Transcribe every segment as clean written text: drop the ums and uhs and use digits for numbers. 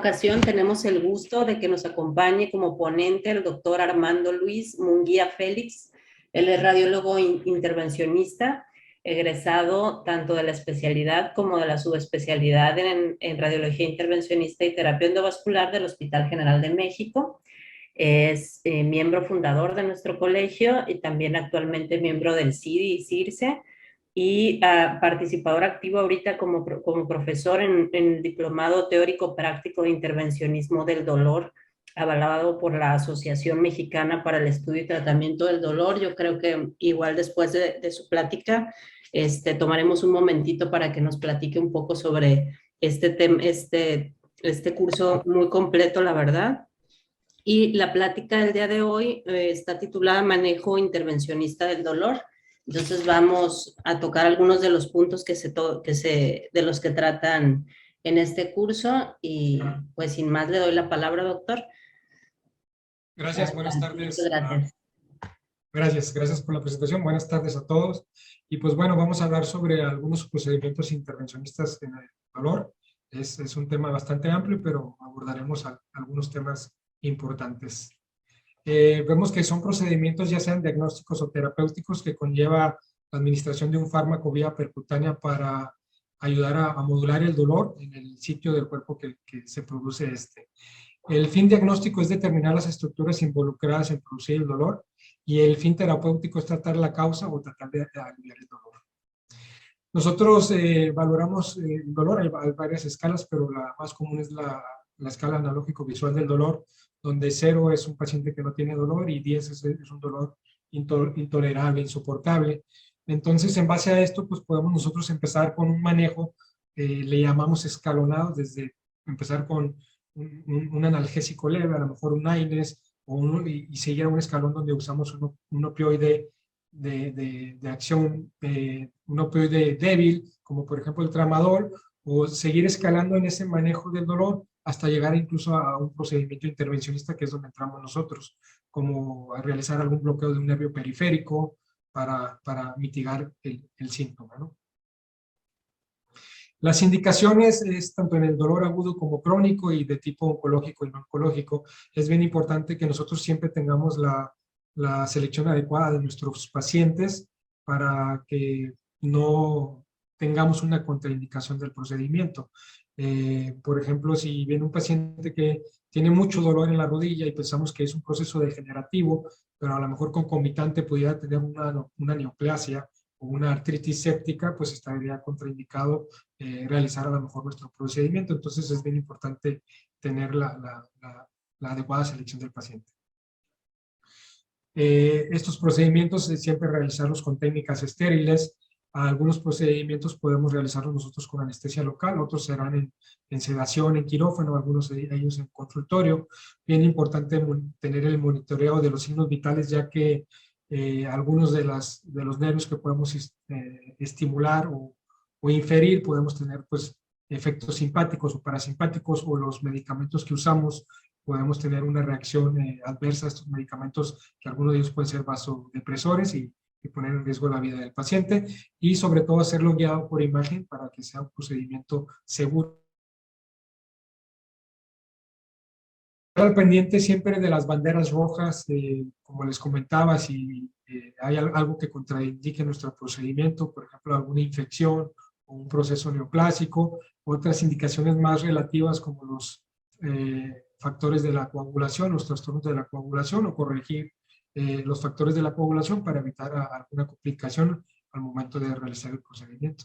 ocasión tenemos el gusto de que nos acompañe como ponente el doctor Armando Luis Munguía Félix. Él es radiólogo intervencionista, egresado tanto de la especialidad como de la subespecialidad en radiología intervencionista y terapia endovascular del Hospital General de México. Es miembro fundador de nuestro colegio y también actualmente miembro del CIDI y CIRSE, y participador activo ahorita como profesor en el Diplomado Teórico Práctico de Intervencionismo del Dolor, avalado por la Asociación Mexicana para el Estudio y Tratamiento del Dolor. Yo creo que igual después de su plática, tomaremos un momentito para que nos platique un poco sobre este curso muy completo, la verdad. Y la plática del día de hoy está titulada Manejo Intervencionista del Dolor. Entonces vamos a tocar algunos de los puntos de los que tratan en este curso, y pues sin más le doy la palabra, doctor. Gracias, buenas tardes. Muchas gracias. Gracias por la presentación. Buenas tardes a todos. Y pues bueno, vamos a hablar sobre algunos procedimientos intervencionistas en el dolor. Es un tema bastante amplio, pero abordaremos algunos temas importantes. Vemos que son procedimientos ya sean diagnósticos o terapéuticos que conlleva la administración de un fármaco vía percutánea para ayudar a modular el dolor en el sitio del cuerpo que se produce este. El fin diagnóstico es determinar las estructuras involucradas en producir el dolor, y el fin terapéutico es tratar la causa o tratar de aliviar el dolor. Nosotros valoramos el dolor, hay varias escalas, pero la más común es la escala analógico-visual del dolor, donde 0 es un paciente que no tiene dolor y 10 es un dolor intolerable, insoportable. Entonces, en base a esto, pues podemos nosotros empezar con un manejo, le llamamos escalonado, desde empezar con un analgésico leve, a lo mejor un AINES, y seguir a un escalón donde usamos un opioide de acción, un opioide débil, como por ejemplo el tramadol, o seguir escalando en ese manejo del dolor hasta llegar incluso a un procedimiento intervencionista, que es donde entramos nosotros, como a realizar algún bloqueo de un nervio periférico para mitigar el síntoma, ¿no? Las indicaciones es tanto en el dolor agudo como crónico y de tipo oncológico y no oncológico. Es bien importante que nosotros siempre tengamos la selección adecuada de nuestros pacientes para que no tengamos una contraindicación del procedimiento. Por ejemplo, si viene un paciente que tiene mucho dolor en la rodilla y pensamos que es un proceso degenerativo, pero a lo mejor concomitante pudiera tener una neoplasia o una artritis séptica, pues estaría contraindicado realizar a lo mejor nuestro procedimiento. Entonces es bien importante tener la adecuada selección del paciente. Estos procedimientos siempre realizarlos con técnicas estériles. Algunos procedimientos podemos realizarlos nosotros con anestesia local, otros serán en sedación, en quirófano, algunos de ellos en consultorio. Bien importante tener el monitoreo de los signos vitales, ya que algunos de los nervios que podemos estimular o inferir, podemos tener pues efectos simpáticos o parasimpáticos, o los medicamentos que usamos podemos tener una reacción adversa a estos medicamentos, que algunos de ellos pueden ser vasodepresores y poner en riesgo la vida del paciente, y sobre todo hacerlo guiado por imagen para que sea un procedimiento seguro. Al pendiente siempre de las banderas rojas, como les comentaba, si hay algo que contraindique nuestro procedimiento, por ejemplo alguna infección o un proceso neoplásico, otras indicaciones más relativas como los factores de la coagulación, los trastornos de la coagulación, o corregir los factores de la coagulación para evitar alguna complicación al momento de realizar el procedimiento.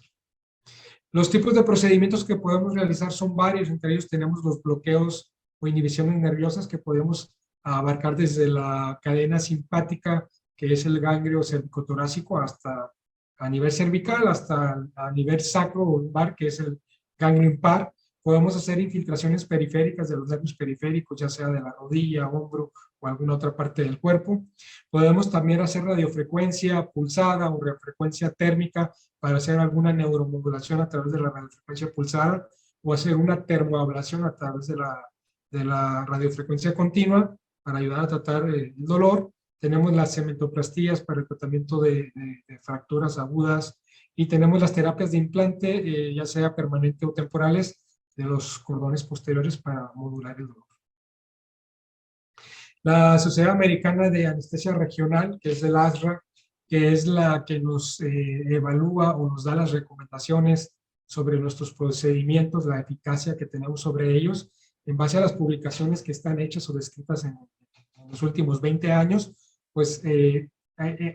Los tipos de procedimientos que podemos realizar son varios, entre ellos tenemos los bloqueos o inhibiciones nerviosas, que podemos abarcar desde la cadena simpática, que es el ganglio cervicotorácico, hasta a nivel cervical, hasta a nivel sacro o lumbar, que es el ganglio impar. Podemos hacer infiltraciones periféricas de los nervios periféricos, ya sea de la rodilla, hombro o alguna otra parte del cuerpo. Podemos también hacer radiofrecuencia pulsada o radiofrecuencia térmica para hacer alguna neuromodulación a través de la radiofrecuencia pulsada, o hacer una termoablación a través de la radiofrecuencia continua para ayudar a tratar el dolor. Tenemos las cementoplastías para el tratamiento de fracturas agudas, y tenemos las terapias de implante, ya sea permanente o temporales, los cordones posteriores para modular el dolor. La Sociedad Americana de Anestesia Regional, que es el ASRA, que es la que nos evalúa o nos da las recomendaciones sobre nuestros procedimientos, la eficacia que tenemos sobre ellos, en base a las publicaciones que están hechas o descritas en los últimos 20 años, pues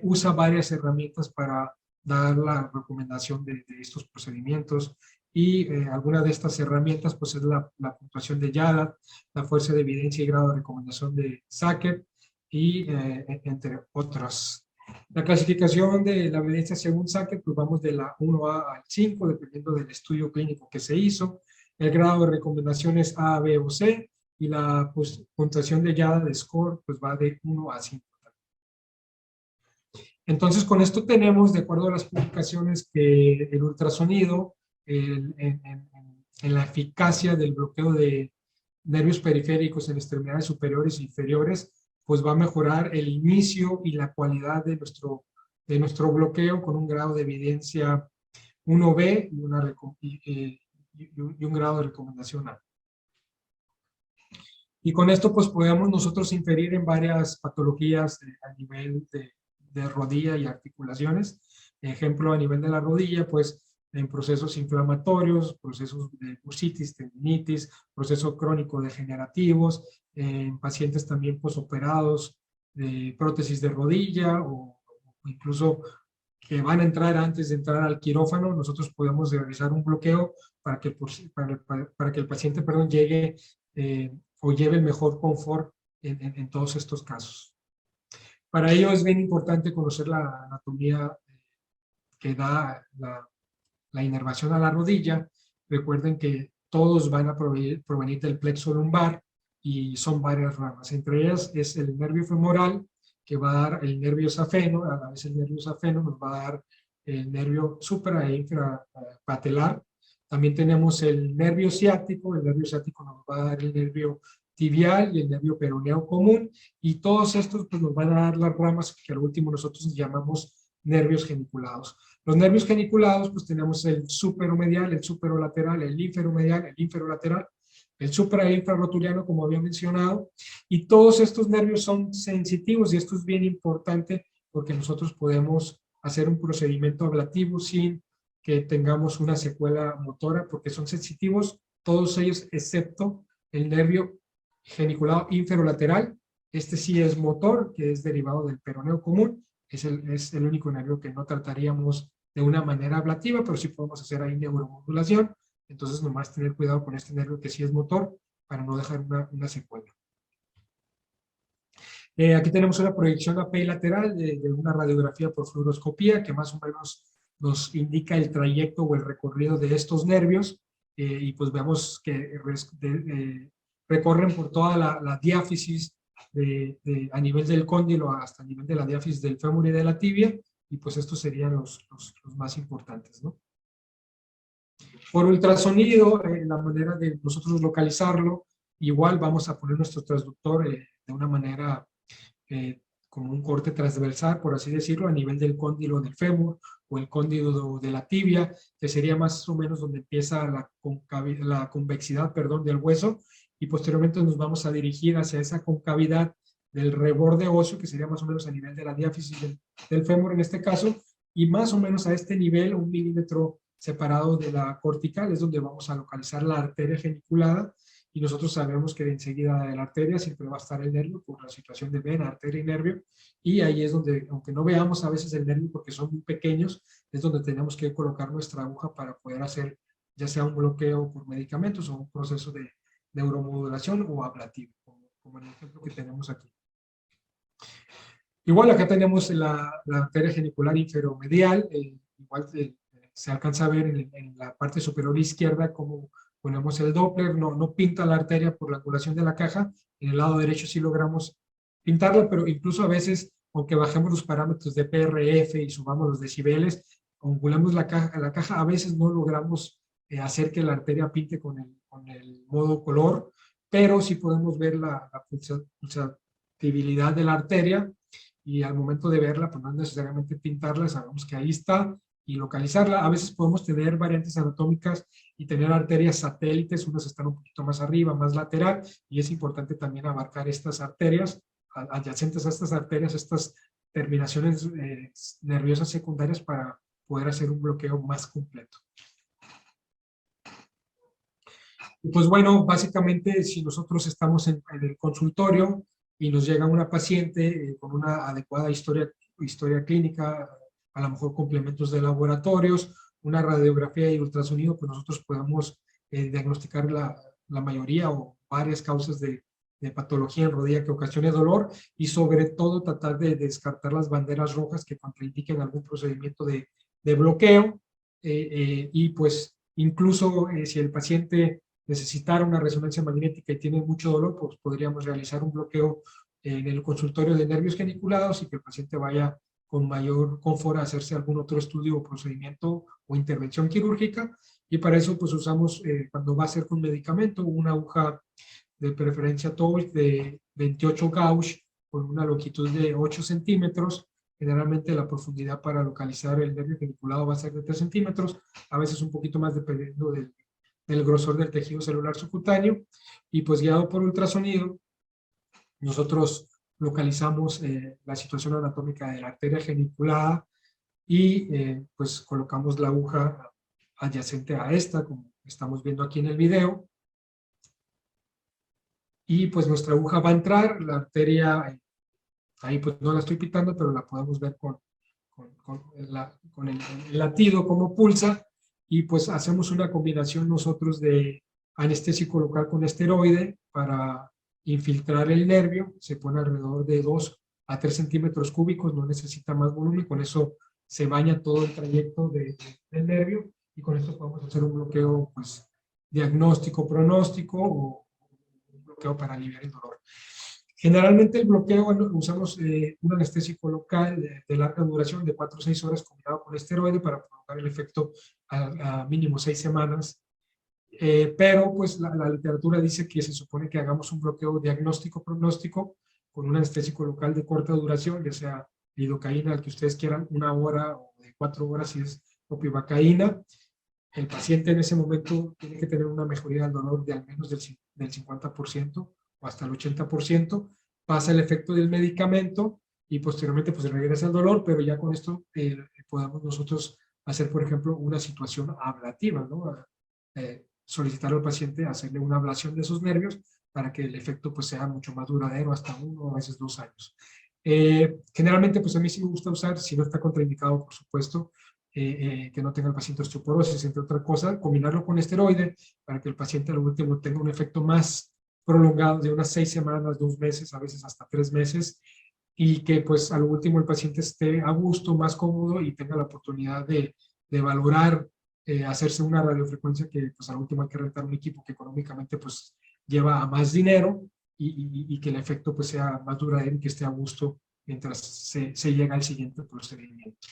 usa varias herramientas para dar la recomendación de estos procedimientos, y alguna de estas herramientas pues es la puntuación de YADA, la fuerza de evidencia y grado de recomendación de Sackett, y entre otras. La clasificación de la evidencia según Sackett, pues vamos de la 1A al 5, dependiendo del estudio clínico que se hizo. El grado de recomendaciones A, B o C, y la pues, puntuación de YADA de score pues va de 1 a 5. Entonces, con esto tenemos, de acuerdo a las publicaciones, que el ultrasonido en la eficacia del bloqueo de nervios periféricos en extremidades superiores e inferiores, pues va a mejorar el inicio y la cualidad de nuestro bloqueo con un grado de evidencia 1B y un grado de recomendación A. Y con esto pues podemos nosotros inferir en varias patologías a nivel de rodilla y articulaciones. Ejemplo, a nivel de la rodilla, pues en procesos inflamatorios, procesos de bursitis, tendinitis, procesos crónicos degenerativos, en pacientes también posoperados de prótesis de rodilla, o incluso que van a entrar antes de entrar al quirófano, nosotros podemos realizar un bloqueo para que el paciente, perdón, llegue o lleve el mejor confort en todos estos casos. Para ello es bien importante conocer la anatomía que da la inervación a la rodilla. Recuerden que todos van a provenir del plexo lumbar y son varias ramas. Entre ellas es el nervio femoral, que va a dar el nervio safeno. A la vez el nervio safeno nos va a dar el nervio supra e infrapatelar. También tenemos el nervio ciático. El nervio ciático nos va a dar el nervio tibial y el nervio peroneo común, y todos estos pues, nos van a dar las ramas que al último nosotros llamamos nervios geniculados. Los nervios geniculados, pues tenemos el superomedial, el superolateral, el inferomedial, el inferolateral, el supra e infrarrotuliano, como había mencionado, y todos estos nervios son sensitivos, y esto es bien importante porque nosotros podemos hacer un procedimiento ablativo sin que tengamos una secuela motora, porque son sensitivos todos ellos excepto el nervio geniculado inferolateral. Este sí es motor, que es derivado del peroneo común. Es el único nervio que no trataríamos de una manera ablativa, pero sí podemos hacer ahí neuromodulación. Entonces nomás tener cuidado con este nervio que sí es motor para no dejar una secuela. Aquí tenemos una proyección apilateral de una radiografía por fluoroscopía que más o menos nos indica el trayecto o el recorrido de estos nervios, y pues vemos que recorren por toda la diáfisis a nivel del cóndilo hasta el nivel de la diáfisis del fémur y de la tibia, y pues estos serían los más importantes, ¿no? Por ultrasonido, la manera de nosotros localizarlo, igual vamos a poner nuestro transductor de una manera como un corte transversal, por así decirlo, a nivel del cóndilo del fémur o el cóndilo de la tibia, que sería más o menos donde empieza la convexidad, perdón, del hueso, y posteriormente nos vamos a dirigir hacia esa concavidad del reborde óseo, que sería más o menos a nivel de la diáfisis del fémur en este caso, y más o menos a este nivel, 1 milímetro separado de la cortical, es donde vamos a localizar la arteria geniculada, y nosotros sabemos que enseguida de la arteria siempre va a estar el nervio por la situación de vena, arteria y nervio, y ahí es donde, aunque no veamos a veces el nervio porque son muy pequeños, es donde tenemos que colocar nuestra aguja para poder hacer ya sea un bloqueo por medicamentos o un proceso de neuromodulación o ablativo, como en el ejemplo que tenemos aquí. Igual acá tenemos la arteria genicular inferomedial, igual se alcanza a ver en la parte superior izquierda como ponemos el Doppler, no pinta la arteria por la angulación de la caja, en el lado derecho sí logramos pintarla, pero incluso a veces, aunque bajemos los parámetros de PRF y subamos los decibeles, angulamos la caja, a veces no logramos hacer que la arteria pinte con el modo color, pero sí podemos ver la pulsatividad de la arteria, y al momento de verla, pues no necesariamente pintarla, sabemos que ahí está, y localizarla. A veces podemos tener variantes anatómicas y tener arterias satélites, unas están un poquito más arriba, más lateral, y es importante también abarcar estas arterias, adyacentes a estas arterias, estas terminaciones nerviosas secundarias para poder hacer un bloqueo más completo. Y pues bueno, básicamente si nosotros estamos en el consultorio y nos llega una paciente con una adecuada historia clínica, a lo mejor complementos de laboratorios, una radiografía y ultrasonido, pues nosotros podemos diagnosticar la mayoría o varias causas de patología en rodilla que ocasione dolor y sobre todo tratar de descartar las banderas rojas que contraindiquen algún procedimiento de bloqueo y pues incluso si el paciente necesitara una resonancia magnética y tiene mucho dolor, pues podríamos realizar un bloqueo en el consultorio de nervios geniculados y que el paciente vaya con mayor confort a hacerse algún otro estudio o procedimiento o intervención quirúrgica. Y para eso pues usamos, cuando va a ser con medicamento, una aguja de preferencia TOLC de 28 gauge con una longitud de 8 centímetros. Generalmente la profundidad para localizar el nervio geniculado va a ser de 3 centímetros, a veces un poquito más dependiendo del grosor del tejido celular subcutáneo. Y pues guiado por ultrasonido, nosotros localizamos la situación anatómica de la arteria geniculada y pues colocamos la aguja adyacente a esta, como estamos viendo aquí en el video. Y pues nuestra aguja va a entrar, la arteria, ahí pues no la estoy pitando, pero la podemos ver con el latido, como pulsa, y pues hacemos una combinación nosotros de anestésico local con esteroide para infiltrar el nervio. Se pone alrededor de 2 a 3 centímetros cúbicos, no necesita más volumen, con eso se baña todo el trayecto del nervio y con esto podemos hacer un bloqueo pues diagnóstico, pronóstico o un bloqueo para aliviar el dolor. Generalmente el bloqueo usamos un anestésico local de larga duración de 4 o 6 horas combinado con esteroide para provocar el efecto a mínimo 6 semanas. Pero pues la literatura dice que se supone que hagamos un bloqueo diagnóstico-pronóstico con un anestésico local de corta duración, ya sea lidocaína, el que ustedes quieran, 1 hora o de 4 horas si es propivacaína. El paciente en ese momento tiene que tener una mejoría del dolor de al menos del 50% o hasta el 80%, pasa el efecto del medicamento y posteriormente pues regresa el dolor, pero ya con esto podemos nosotros hacer, por ejemplo, una situación ablativa, ¿no? Solicitar al paciente hacerle una ablación de sus nervios para que el efecto pues sea mucho más duradero, hasta 1 o a veces 2 años. Generalmente pues a mí sí me gusta usar, si no está contraindicado por supuesto, que no tenga el paciente osteoporosis, entre otras cosas, combinarlo con esteroide para que el paciente al último tenga un efecto más prolongado de unas 6 semanas, 2 meses, a veces hasta 3 meses, y que pues al último el paciente esté a gusto, más cómodo y tenga la oportunidad de valorar hacerse una radiofrecuencia que pues al último hay que rentar un equipo que económicamente pues lleva a más dinero y que el efecto pues sea más duradero y que esté a gusto mientras se llega al siguiente procedimiento.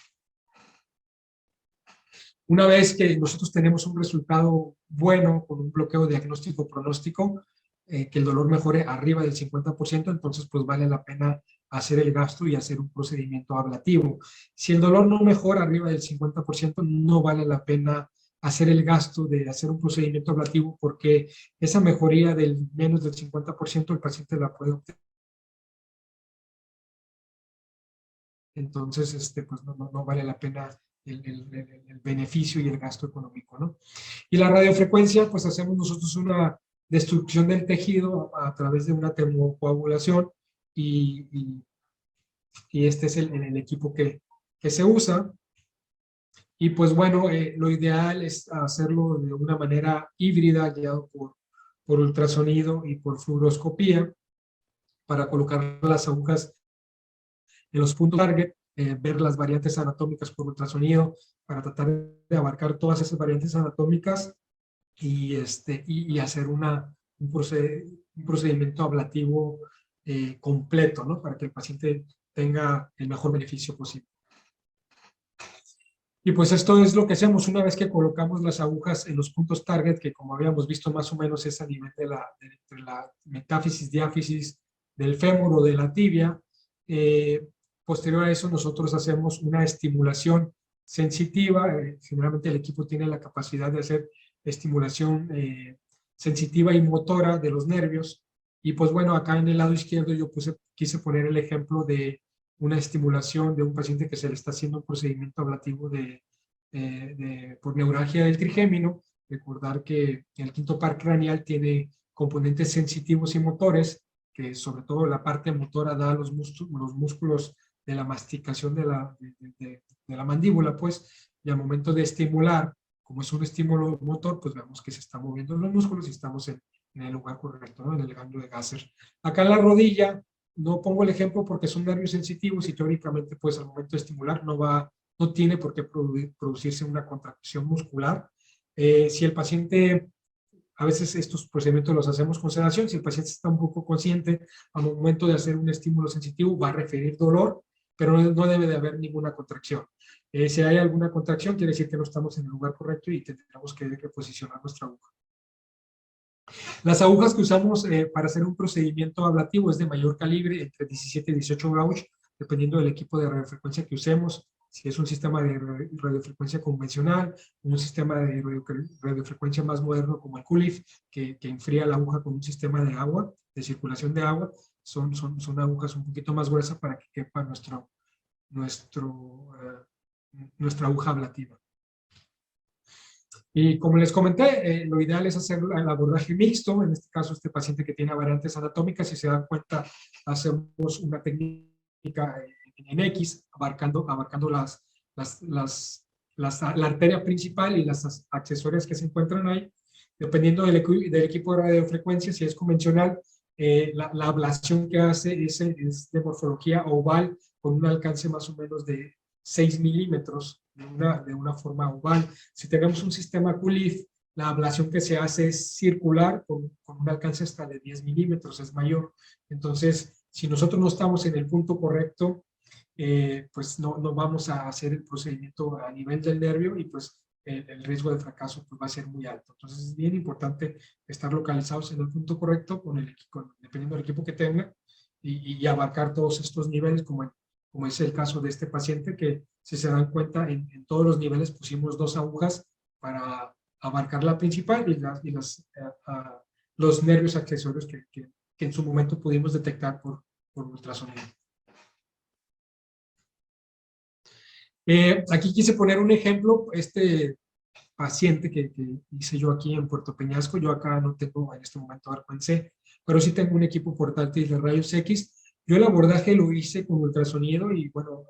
Una vez que nosotros tenemos un resultado bueno con un bloqueo diagnóstico-pronóstico, que el dolor mejore arriba del 50%, entonces pues vale la pena hacer el gasto y hacer un procedimiento ablativo. Si el dolor no mejora arriba del 50%, no vale la pena hacer el gasto de hacer un procedimiento ablativo porque esa mejoría del menos del 50% el paciente la puede obtener. Entonces, pues no vale la pena el beneficio y el gasto económico, ¿no? Y la radiofrecuencia, pues hacemos nosotros una destrucción del tejido a través de una termocoagulación y este es el equipo que se usa. Y pues bueno, lo ideal es hacerlo de una manera híbrida, guiado por ultrasonido y por fluoroscopía, para colocar las agujas en los puntos target, ver las variantes anatómicas por ultrasonido, para tratar de abarcar todas esas variantes anatómicas y hacer un procedimiento ablativo completo, ¿no? Para que el paciente tenga el mejor beneficio posible. Y pues esto es lo que hacemos una vez que colocamos las agujas en los puntos target, que como habíamos visto más o menos es a nivel de la metáfisis, diáfisis del fémur o de la tibia. Posterior a eso nosotros hacemos una estimulación sensitiva. Generalmente el equipo tiene la capacidad de hacer estimulación sensitiva y motora de los nervios. Y pues bueno, acá en el lado izquierdo yo quise poner el ejemplo de una estimulación de un paciente que se le está haciendo un procedimiento ablativo por neuralgia del trigémino. Recordar que el quinto par craneal tiene componentes sensitivos y motores, que sobre todo la parte motora da los músculos de la masticación de la mandíbula, pues, y al momento de estimular, como es un estímulo motor, pues vemos que se están moviendo los músculos y estamos en el lugar correcto, ¿no? En el ganglio de Gasser. Acá en la rodilla, no pongo el ejemplo porque son nervios sensitivos y teóricamente, pues, al momento de estimular no tiene por qué producirse una contracción muscular. Si el paciente, a veces estos procedimientos los hacemos con sedación, si el paciente está un poco consciente, al momento de hacer un estímulo sensitivo va a referir dolor, pero no debe de haber ninguna contracción. Si hay alguna contracción, quiere decir que no estamos en el lugar correcto y tendremos que reposicionar nuestra aguja. Las agujas que usamos para hacer un procedimiento ablativo es de mayor calibre, entre 17 y 18 gauge, dependiendo del equipo de radiofrecuencia que usemos. Si es un sistema de radiofrecuencia convencional, un sistema de radiofrecuencia más moderno como el QLIF, que enfría la aguja con un sistema de agua, de circulación de agua, son agujas un poquito más gruesas para que quepa nuestra aguja ablativa. Y como les comenté, lo ideal es hacer el abordaje mixto. En este caso, este paciente que tiene variantes anatómicas, si se dan cuenta, hacemos una técnica en X, abarcando la arteria principal y las accesorias que se encuentran ahí. Dependiendo del equipo de radiofrecuencia, si es convencional, la ablación que hace es de morfología oval, con un alcance más o menos de 6 milímetros, de una forma oval. Si tenemos un sistema QLIF, la ablación que se hace es circular, con un alcance hasta de 10 milímetros, es mayor. Entonces, si nosotros no estamos en el punto correcto, pues no vamos a hacer el procedimiento a nivel del nervio y pues el riesgo de fracaso pues va a ser muy alto. Entonces es bien importante estar localizados en el punto correcto, dependiendo del equipo que tenga, y abarcar todos estos niveles, como es el caso de este paciente, que si se dan cuenta, en todos los niveles pusimos 2 agujas para abarcar la principal y los nervios accesorios que en su momento pudimos detectar por ultrasonido. Aquí quise poner un ejemplo. Este paciente que hice yo aquí en Puerto Peñasco, yo acá no tengo en este momento arco en C, pero sí tengo un equipo portátil de rayos X. Yo el abordaje lo hice con ultrasonido y bueno,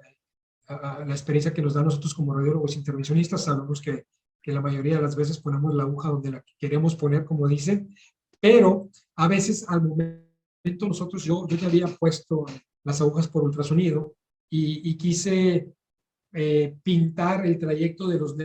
la experiencia que nos da a nosotros como radiólogos intervencionistas, sabemos que la mayoría de las veces ponemos la aguja donde la queremos poner, como dicen, pero a veces al momento nosotros, yo ya había puesto las agujas por ultrasonido y quise pintar el trayecto de los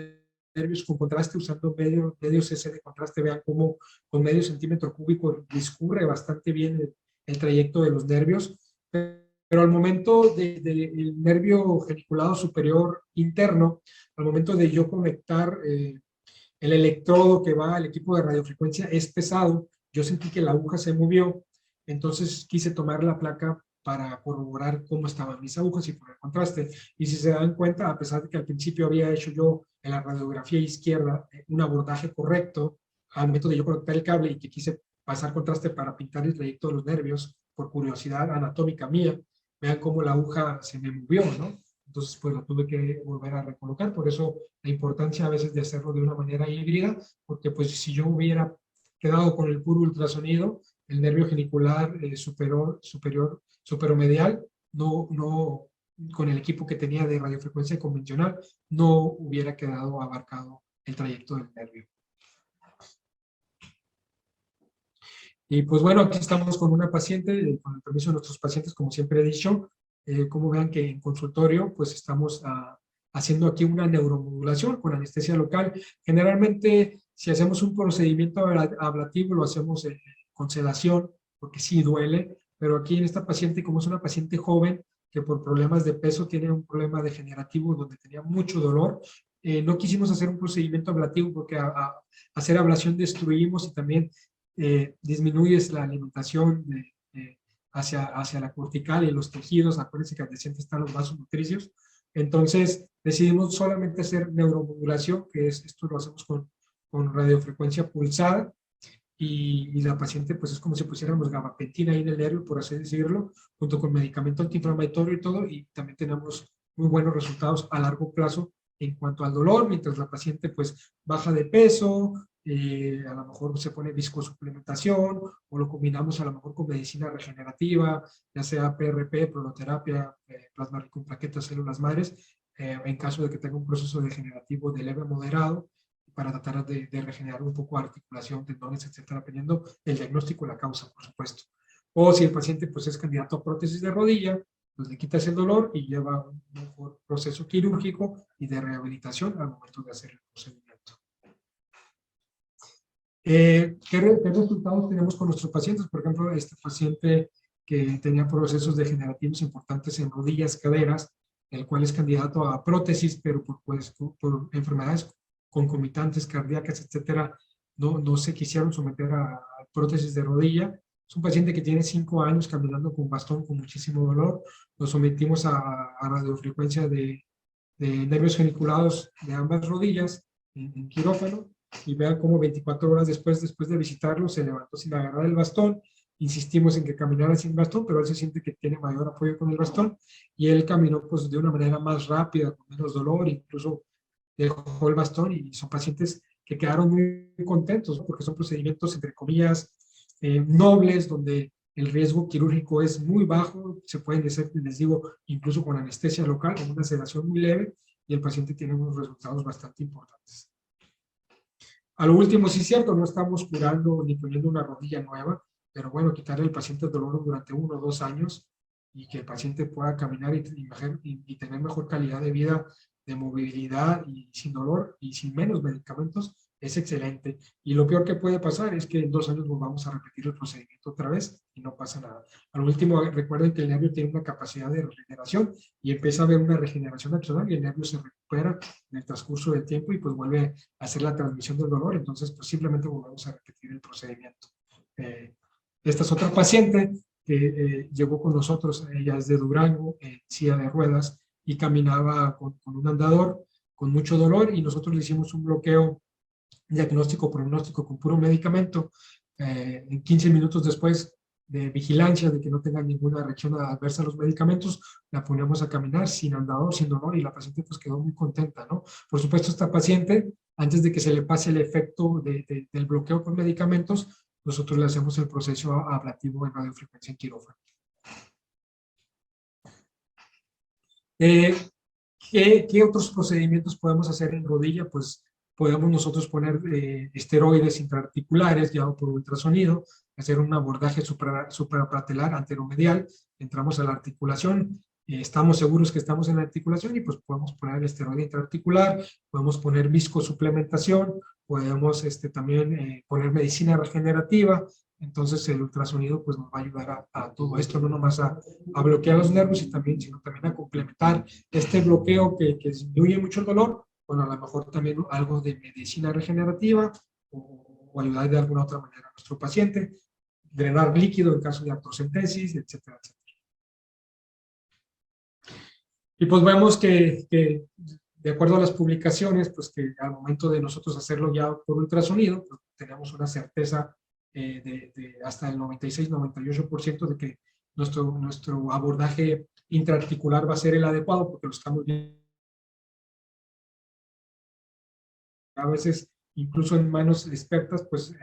nervios con contraste usando medios CC de contraste. Vean cómo con medio centímetro cúbico discurre bastante bien el trayecto de los nervios, pero al momento del nervio geniculado superior interno, al momento de yo conectar el electrodo que va al equipo de radiofrecuencia es pesado, yo sentí que la aguja se movió, entonces quise tomar la placa para corroborar cómo estaban mis agujas y poner contraste. Y si se dan cuenta, a pesar de que al principio había hecho yo en la radiografía izquierda un abordaje correcto, al momento de yo conectar el cable y que quise pasar contraste para pintar el trayecto de los nervios, por curiosidad anatómica mía, vean cómo la aguja se me movió, ¿no? Entonces, pues la tuve que volver a recolocar. Por eso la importancia a veces de hacerlo de una manera híbrida, porque pues si yo hubiera quedado con el puro ultrasonido, el nervio genicular superomedial, no, con el equipo que tenía de radiofrecuencia convencional, no hubiera quedado abarcado el trayecto del nervio. Y pues bueno, aquí estamos con una paciente, con el permiso de nuestros pacientes, como siempre he dicho, como vean que en consultorio, pues estamos haciendo aquí una neuromodulación con anestesia local. Generalmente, si hacemos un procedimiento ablativo, lo hacemos con sedación, porque sí duele, pero aquí en esta paciente, como es una paciente joven, que por problemas de peso tiene un problema degenerativo donde tenía mucho dolor, no quisimos hacer un procedimiento ablativo porque hacer ablación destruimos y también disminuyes la alimentación hacia la cortical y los tejidos. Acuérdense que adyacente están los vasos nutricios. Entonces decidimos solamente hacer neuromodulación, que es esto lo hacemos con radiofrecuencia pulsada, y la paciente pues es como si pusiéramos gabapentina ahí en el nervio, por así decirlo, junto con medicamento antiinflamatorio y todo, y también tenemos muy buenos resultados a largo plazo en cuanto al dolor, mientras la paciente pues baja de peso, a lo mejor se pone viscosuplementación, o lo combinamos a lo mejor con medicina regenerativa, ya sea PRP, prototerapia, plasma rico en plaquetas, células madres, en caso de que tenga un proceso degenerativo de leve a moderado, para tratar de regenerar un poco articulación, tendones, etcétera, dependiendo del diagnóstico y la causa, por supuesto. O si el paciente pues, es candidato a prótesis de rodilla, pues le quitas el dolor y lleva un mejor proceso quirúrgico y de rehabilitación al momento de hacer el procedimiento. ¿Qué resultados tenemos con nuestros pacientes? Por ejemplo, este paciente que tenía procesos degenerativos importantes en rodillas, caderas, el cual es candidato a prótesis, pero por enfermedades concomitantes cardíacas, etcétera, no se quisieron someter a prótesis de rodilla. Es un paciente que tiene 5 años caminando con bastón con muchísimo dolor. Lo sometimos a radiofrecuencia de nervios geniculados de ambas rodillas en quirófano, y vean cómo 24 horas después de visitarlo, se levantó sin agarrar el bastón. Insistimos en que caminara sin bastón, pero él se siente que tiene mayor apoyo con el bastón, y él caminó pues de una manera más rápida, con menos dolor, incluso dejó el bastón, y son pacientes que quedaron muy contentos, ¿no? Porque son procedimientos, entre comillas, nobles, donde el riesgo quirúrgico es muy bajo, se pueden hacer, les digo, incluso con anestesia local, con una sedación muy leve, y el paciente tiene unos resultados bastante importantes. A lo último, sí es cierto, no estamos curando ni poniendo una rodilla nueva, pero bueno, quitarle al paciente el dolor durante 1 o 2 años y que el paciente pueda caminar y tener mejor calidad de vida, de movilidad y sin dolor y sin menos medicamentos, es excelente. Y lo peor que puede pasar es que en 2 años volvamos a repetir el procedimiento otra vez y no pasa nada. Al último, recuerden que el nervio tiene una capacidad de regeneración y empieza a haber una regeneración axonal y el nervio se recupera en el transcurso del tiempo y pues vuelve a hacer la transmisión del dolor. Entonces, pues simplemente volvemos a repetir el procedimiento. Esta es otra paciente que llegó con nosotros, ella es de Durango, en silla de ruedas, y caminaba con un andador, con mucho dolor, y nosotros le hicimos un bloqueo diagnóstico-pronóstico con puro medicamento. En 15 minutos después de vigilancia de que no tenga ninguna reacción adversa a los medicamentos, la ponemos a caminar sin andador, sin dolor, y la paciente pues quedó muy contenta, ¿no? Por supuesto, esta paciente, antes de que se le pase el efecto del bloqueo con medicamentos, nosotros le hacemos el proceso ablativo en radiofrecuencia en quirófano. ¿Qué otros procedimientos podemos hacer en rodilla? Pues podemos nosotros poner esteroides intraarticulares guiados por ultrasonido, hacer un abordaje suprapatelar anteromedial, entramos a la articulación, estamos seguros que estamos en la articulación y pues podemos poner el esteroide intraarticular, podemos poner viscosuplementación, podemos también poner medicina regenerativa. Entonces el ultrasonido pues nos va a ayudar a todo esto, no nomás a bloquear los nervios, sino también a complementar este bloqueo que disminuye mucho el dolor, bueno, a lo mejor también algo de medicina regenerativa o ayudar de alguna otra manera a nuestro paciente, drenar líquido en caso de artrocentesis, etcétera, etcétera. Y pues vemos que de acuerdo a las publicaciones, pues que al momento de nosotros hacerlo ya por ultrasonido, pues tenemos una certeza de hasta el 96-98% de que nuestro abordaje intraarticular va a ser el adecuado, porque lo estamos viendo. A veces, incluso en manos expertas, pues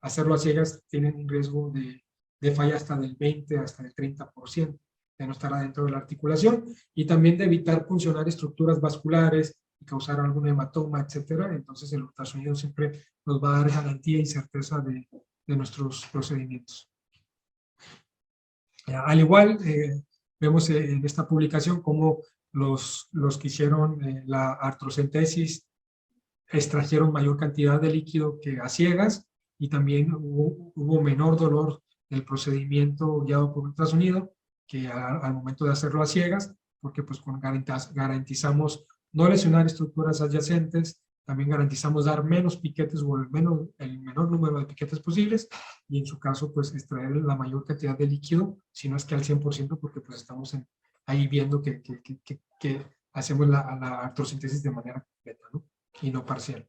hacerlo a ciegas tienen un riesgo de falla hasta del 20, hasta del 30%, de no estar adentro de la articulación, y también de evitar funcionar estructuras vasculares y causar algún hematoma, etcétera. Entonces el ultrasonido siempre nos va a dar garantía y certeza de nuestros procedimientos. Al igual, vemos en esta publicación cómo los que hicieron la artrocentesis extrajeron mayor cantidad de líquido que a ciegas, y también hubo menor dolor del procedimiento guiado por ultrasonido que al momento de hacerlo a ciegas, porque pues garantizamos no lesionar estructuras adyacentes, también garantizamos dar menos piquetes o el menor número de piquetes posibles, y en su caso pues extraer la mayor cantidad de líquido, si no es que al 100%, porque pues estamos ahí viendo que hacemos la artrosíntesis de manera completa, ¿no? Y no parcial.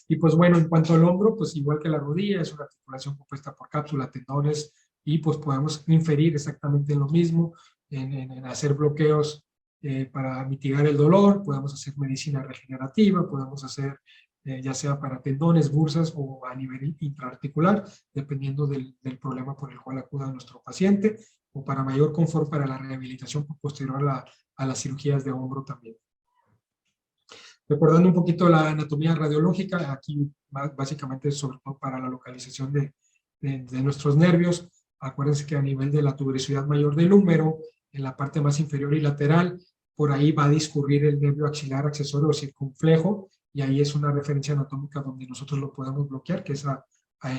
Y pues bueno, en cuanto al hombro, pues igual que la rodilla, es una articulación compuesta por cápsula, tendones, y pues podemos inferir exactamente lo mismo en hacer bloqueos para mitigar el dolor, podemos hacer medicina regenerativa, podemos hacer ya sea para tendones, bursas o a nivel intraarticular, dependiendo del problema por el cual acuda nuestro paciente, o para mayor confort para la rehabilitación posterior a las cirugías de hombro también. Recordando un poquito la anatomía radiológica, aquí básicamente sobre todo para la localización de nuestros nervios. Acuérdense que a nivel de la tuberosidad mayor del húmero, en la parte más inferior y lateral, por ahí va a discurrir el nervio axilar accesorio o circunflejo, y ahí es una referencia anatómica donde nosotros lo podemos bloquear, que es a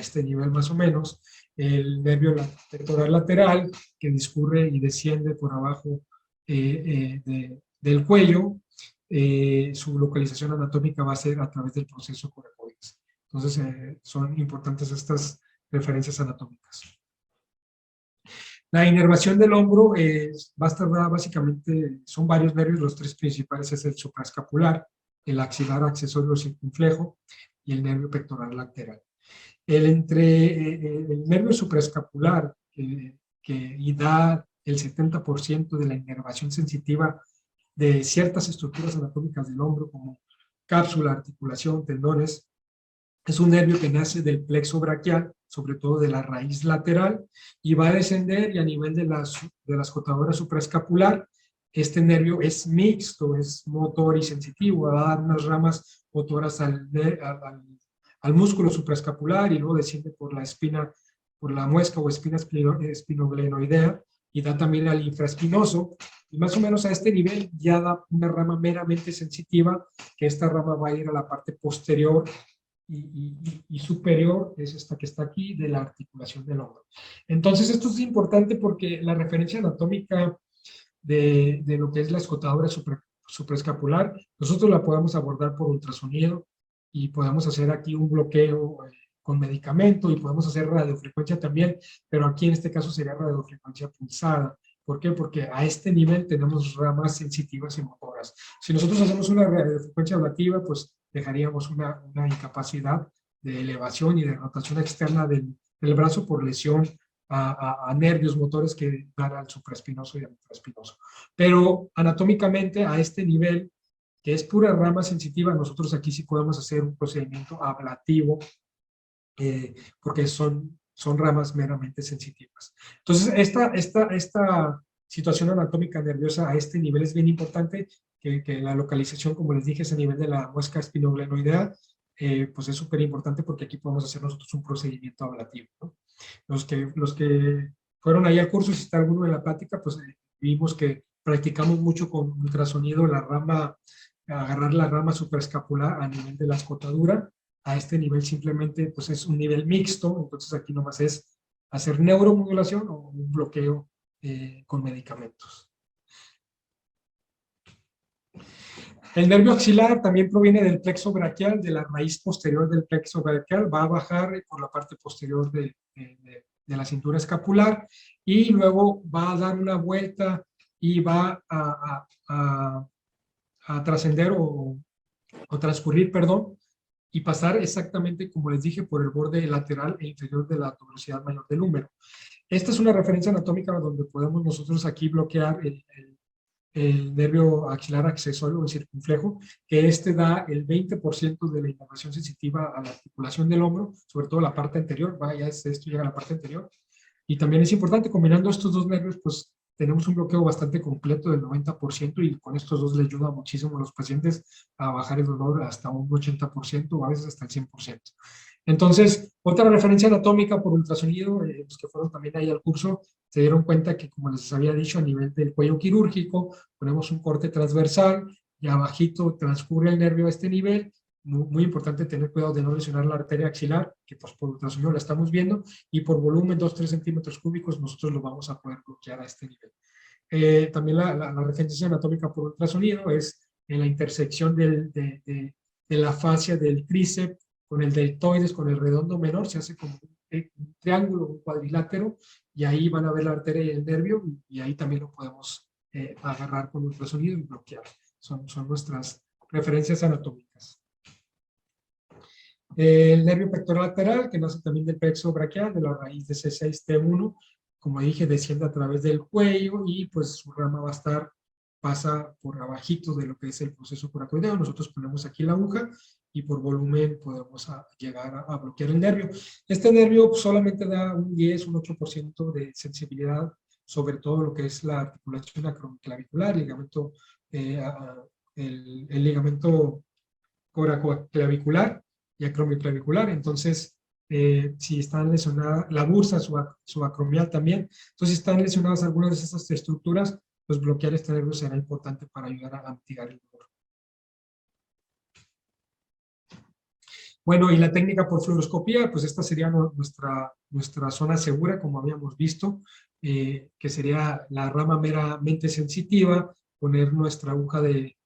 este nivel más o menos. El nervio pectoral lateral, que discurre y desciende por abajo del cuello. Su localización anatómica va a ser a través del proceso coracoides. Entonces, son importantes estas referencias anatómicas. La inervación del hombro va a estar básicamente, son varios nervios, los tres principales es el supraescapular, el axilar accesorio circunflejo y el nervio pectoral lateral. El nervio supraescapular, y da el 70% de la inervación sensitiva de ciertas estructuras anatómicas del hombro, como cápsula, articulación, tendones, es un nervio que nace del plexo braquial, sobre todo de la raíz lateral, y va a descender, y a nivel de la escotadura supraescapular, este nervio es mixto, es motor y sensitivo, va a dar unas ramas motoras al músculo supraescapular, y luego desciende por la espina, por la muesca o espina espinoglenoidea, y da también al infraespinoso, y más o menos a este nivel ya da una rama meramente sensitiva, que esta rama va a ir a la parte posterior y superior, es esta que está aquí, de la articulación del hombro. Entonces esto es importante porque la referencia anatómica de lo que es la escotadura supraescapular, nosotros la podemos abordar por ultrasonido, y podemos hacer aquí un bloqueo con medicamento, y podemos hacer radiofrecuencia también, pero aquí en este caso sería radiofrecuencia pulsada. ¿Por qué? Porque a este nivel tenemos ramas sensitivas y motoras. Si nosotros hacemos una radiofrecuencia ablativa, pues dejaríamos una incapacidad de elevación y de rotación externa del brazo por lesión a nervios motores que dan al supraespinoso y al infraespinoso. Pero anatómicamente a este nivel, que es pura rama sensitiva, nosotros aquí sí podemos hacer un procedimiento ablativo, porque son ramas meramente sensitivas. Entonces, esta situación anatómica nerviosa a este nivel es bien importante, que la localización, como les dije, es a nivel de la muesca espinoglenoidea, pues es súper importante, porque aquí podemos hacer nosotros un procedimiento ablativo, ¿no? Los que fueron ahí al curso, si está alguno en la plática, pues vimos que practicamos mucho con ultrasonido agarrar la rama supraescapular a nivel de la escotadura. A este nivel simplemente pues es un nivel mixto, entonces aquí nomás es hacer neuromodulación o un bloqueo con medicamentos. El nervio axilar también proviene del plexo braquial, de la raíz posterior del plexo braquial, va a bajar por la parte posterior de la cintura escapular, y luego va a dar una vuelta y va a trascender o transcurrir, perdón, y pasar exactamente, como les dije, por el borde lateral e inferior de la tuberosidad mayor del húmero. Esta es una referencia anatómica donde podemos nosotros aquí bloquear el nervio axilar accesorio o circunflejo, que este da el 20% de la inervación sensitiva a la articulación del hombro, sobre todo la parte anterior, esto llega a la parte anterior. Y también es importante, combinando estos dos nervios, pues tenemos un bloqueo bastante completo del 90%, y con estos dos le ayuda muchísimo a los pacientes a bajar el dolor hasta un 80% o a veces hasta el 100%. Entonces, otra referencia anatómica por ultrasonido, los que fueron también ahí al curso, se dieron cuenta que, como les había dicho, a nivel del cuello quirúrgico, ponemos un corte transversal y abajito transcurre el nervio a este nivel. Muy importante tener cuidado de no lesionar la arteria axilar, que pues por ultrasonido la estamos viendo, y por volumen 2-3 centímetros cúbicos nosotros lo vamos a poder bloquear a este nivel. También la referencia anatómica por ultrasonido es en la intersección de la fascia del tríceps con el deltoides, con el redondo menor, se hace como un triángulo, un cuadrilátero, y ahí van a ver la arteria y el nervio, y ahí también lo podemos agarrar con ultrasonido y bloquear. Son nuestras referencias anatómicas. El nervio pectoral lateral, que nace también del plexo braquial, de la raíz de C6-T1, como dije, desciende a través del cuello y pues su rama pasa por abajito de lo que es el proceso coracoideo. Nosotros ponemos aquí la aguja y por volumen podemos llegar a bloquear el nervio. Este nervio solamente da un 10, un 8% de sensibilidad sobre todo lo que es la articulación acromioclavicular, ligamento, el ligamento coracoclavicular y acromioclavicular. Entonces, si están lesionadas, la bursa subacromial también, entonces si están lesionadas algunas de esas estructuras, pues bloquear este nervio será importante para ayudar a mitigar el dolor. Bueno, y la técnica por fluoroscopía, pues esta sería nuestra zona segura, como habíamos visto, que sería la rama meramente sensitiva, poner nuestra aguja de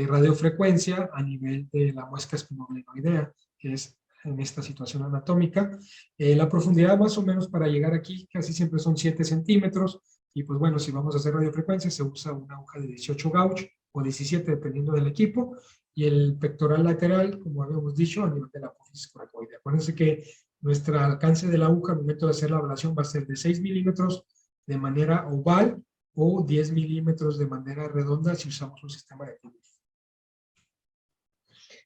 radiofrecuencia a nivel de la muesca espinoglenoidea, que es en esta situación anatómica. La profundidad más o menos para llegar aquí casi siempre son 7 centímetros, y pues bueno, si vamos a hacer radiofrecuencia se usa una aguja de 18 gauge o 17 dependiendo del equipo, y el pectoral lateral, como habíamos dicho, a nivel de la apófisis coracoidea. Acuérdense que nuestro alcance de la aguja al momento de hacer la ablación va a ser de 6 milímetros de manera oval o 10 milímetros de manera redonda si usamos un sistema de cúbito.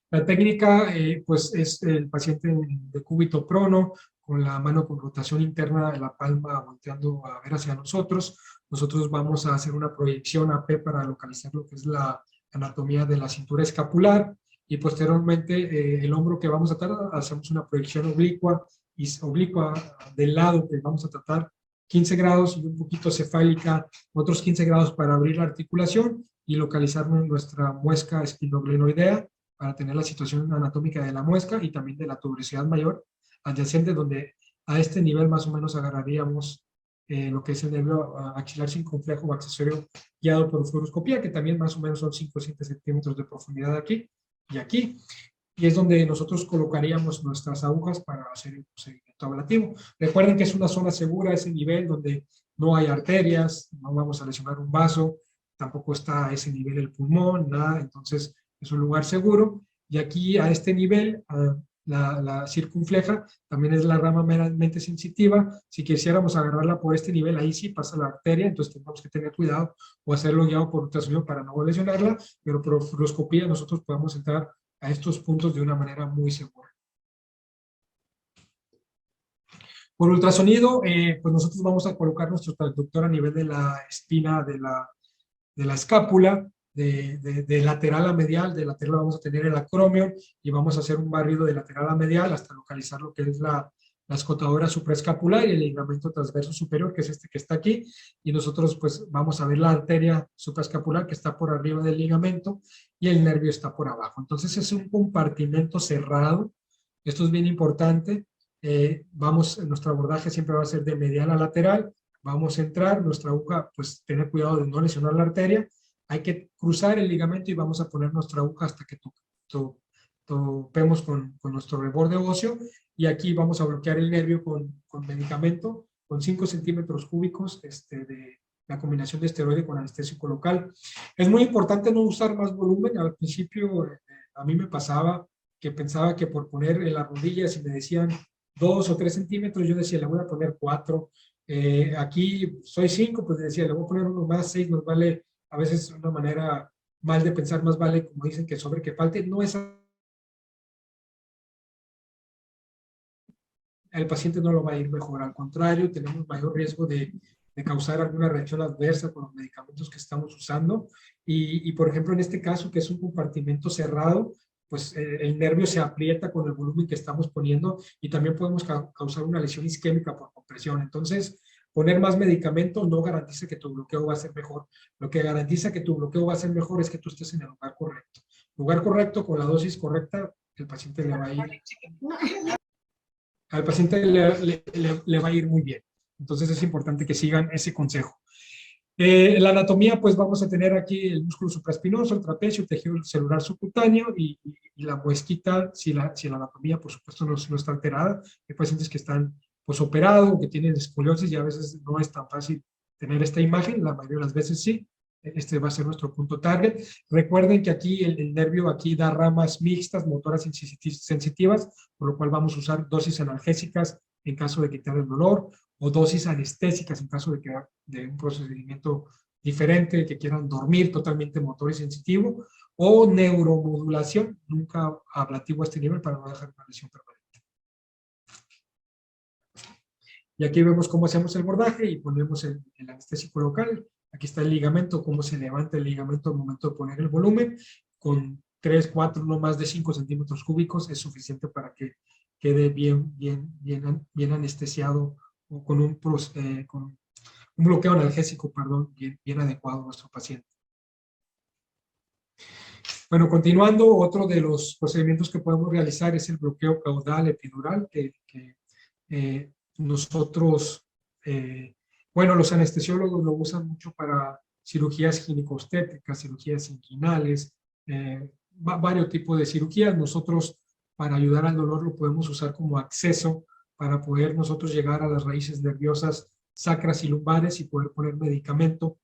La técnica pues es el paciente de cúbito prono, con la mano con rotación interna de la palma volteando a ver hacia nosotros. Nosotros vamos a hacer una proyección AP para localizar lo que es la anatomía de la cintura escapular, y posteriormente el hombro que vamos a tratar, hacemos una proyección oblicua del lado que vamos a tratar 15 grados y un poquito cefálica, otros 15 grados para abrir la articulación y localizar nuestra muesca espinoglenoidea para tener la situación anatómica de la muesca y también de la tuberosidad mayor adyacente, donde a este nivel más o menos agarraríamos lo que es el nervio axilar circunflejo o accesorio guiado por fluoroscopía, que también más o menos son 5 o 7 centímetros de profundidad aquí y aquí. Y es donde nosotros colocaríamos nuestras agujas para hacer el procedimiento ablativo. Recuerden que es una zona segura, ese nivel donde no hay arterias, no vamos a lesionar un vaso, tampoco está a ese nivel el pulmón, nada, entonces es un lugar seguro. Y aquí a este nivel, la circunfleja también es la rama meramente sensitiva. Si quisiéramos agarrarla por este nivel, ahí sí pasa la arteria, entonces tenemos que tener cuidado o hacerlo guiado por ultrasonido para no lesionarla, pero por fluoroscopía nosotros podemos entrar a estos puntos de una manera muy segura. Por ultrasonido, pues nosotros vamos a colocar nuestro transductor a nivel de la espina de la escápula, de lateral a medial. De lateral vamos a tener el acromion y vamos a hacer un barrido de lateral a medial hasta localizar lo que es la escotadora supraescapular y el ligamento transverso superior, que es este que está aquí, y nosotros pues vamos a ver la arteria supraescapular que está por arriba del ligamento y el nervio está por abajo. Entonces es un compartimento cerrado. Esto es bien importante. Nuestro abordaje siempre va a ser de medial a lateral. Vamos a entrar, nuestra aguja, pues tener cuidado de no lesionar la arteria. Hay que cruzar el ligamento y vamos a poner nuestra aguja hasta que topemos con nuestro reborde óseo, y aquí vamos a bloquear el nervio con medicamento, con 5 centímetros cúbicos de la combinación de esteroide con anestésico local. Es muy importante no usar más volumen. Al principio a mí me pasaba que pensaba que por poner en la rodilla, si me decían 2 o 3 centímetros, yo decía, le voy a poner 4. Aquí soy 5, pues decía, le voy a poner uno más, 6, nos vale, a veces una manera mal de pensar, más vale, como dicen, que sobre que falte. No es, el paciente no lo va a ir mejor, al contrario, tenemos mayor riesgo de causar alguna reacción adversa con los medicamentos que estamos usando, y por ejemplo en este caso que es un compartimento cerrado, pues el nervio se aprieta con el volumen que estamos poniendo y también podemos causar una lesión isquémica por compresión. Entonces, poner más medicamento no garantiza que tu bloqueo va a ser mejor. Lo que garantiza que tu bloqueo va a ser mejor es que tú estés en el lugar correcto. Lugar correcto, con la dosis correcta, el paciente le va a ir, al paciente le va a ir muy bien. Entonces es importante que sigan ese consejo. La anatomía, pues vamos a tener aquí el músculo supraespinoso, el trapecio, el tejido celular subcutáneo y la muesquita, si la anatomía, por supuesto, no está alterada. Hay pacientes que están posoperados o que tienen escoliosis y a veces no es tan fácil tener esta imagen, la mayoría de las veces sí, este va a ser nuestro punto target. Recuerden que aquí el nervio aquí da ramas mixtas, motoras sensitivas, por lo cual vamos a usar dosis analgésicas en caso de quitar el dolor, o dosis anestésias en caso de que de un procedimiento diferente, que quieran dormir totalmente motor y sensitivo, o neuromodulación, nunca ablativo a este nivel para no dejar una lesión permanente. Y aquí vemos cómo hacemos el bordaje y ponemos el anestésico local. Aquí está el ligamento, cómo se levanta el ligamento al momento de poner el volumen. Con 3, 4, no más de 5 centímetros cúbicos es suficiente para que quede bien anestesiado o con un bloqueo analgésico, perdón, bien adecuado a nuestro paciente. Bueno, continuando, otro de los procedimientos que podemos realizar es el bloqueo caudal epidural, nosotros, bueno, los anestesiólogos lo usan mucho para cirugías ginecostétricas, cirugías inguinales, varios tipos de cirugías. Nosotros, para ayudar al dolor, lo podemos usar como acceso para poder nosotros llegar a las raíces nerviosas sacras y lumbares y poder poner medicamento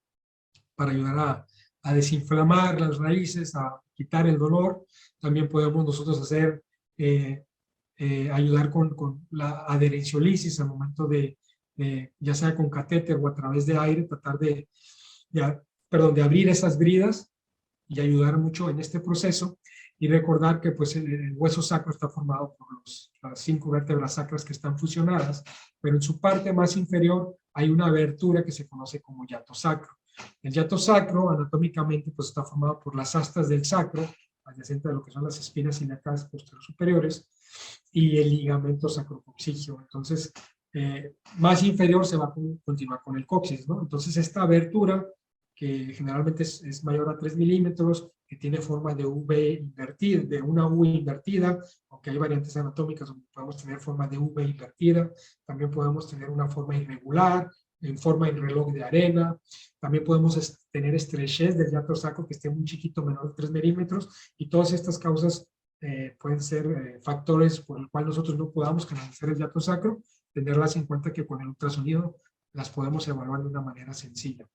para ayudar a desinflamar las raíces, a quitar el dolor. También podemos nosotros hacer ayudar con la adherenciolisis al momento de, ya sea con catéter o a través de aire, tratar de abrir esas bridas y ayudar mucho en este proceso. Y recordar que pues, el hueso sacro está formado por las 5 vértebras sacras que están fusionadas, pero en su parte más inferior hay una abertura que se conoce como hiato sacro. El hiato sacro, anatómicamente, pues, está formado por las astas del sacro, adyacente a lo que son las espinas ilíacas posteriores superiores, y el ligamento sacrococcigio. Entonces, más inferior se va a continuar con el coxis, ¿no? Entonces, esta abertura, que generalmente es mayor a 3 milímetros, que tiene forma de V invertida, de una U invertida, aunque hay variantes anatómicas donde podemos tener forma de V invertida, también podemos tener una forma irregular, en forma en reloj de arena, también podemos tener estrechez del hiato sacro que esté muy chiquito, menor de 3 milímetros, y todas estas causas pueden ser factores por el cual nosotros no podamos canalizar el hiato sacro, tenerlas en cuenta que con el ultrasonido las podemos evaluar de una manera sencilla.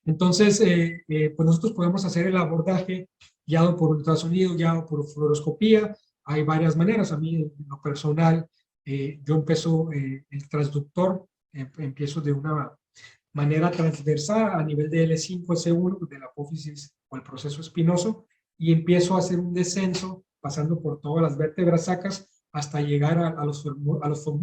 Entonces, pues nosotros podemos hacer el abordaje guiado por ultrasonido, guiado por fluoroscopía. Hay varias maneras. A mí, en lo personal, yo empiezo el transductor, empiezo de una manera transversal a nivel de L5, S1, de la apófisis o el proceso espinoso, y empiezo a hacer un descenso pasando por todas las vértebras sacras hasta llegar a los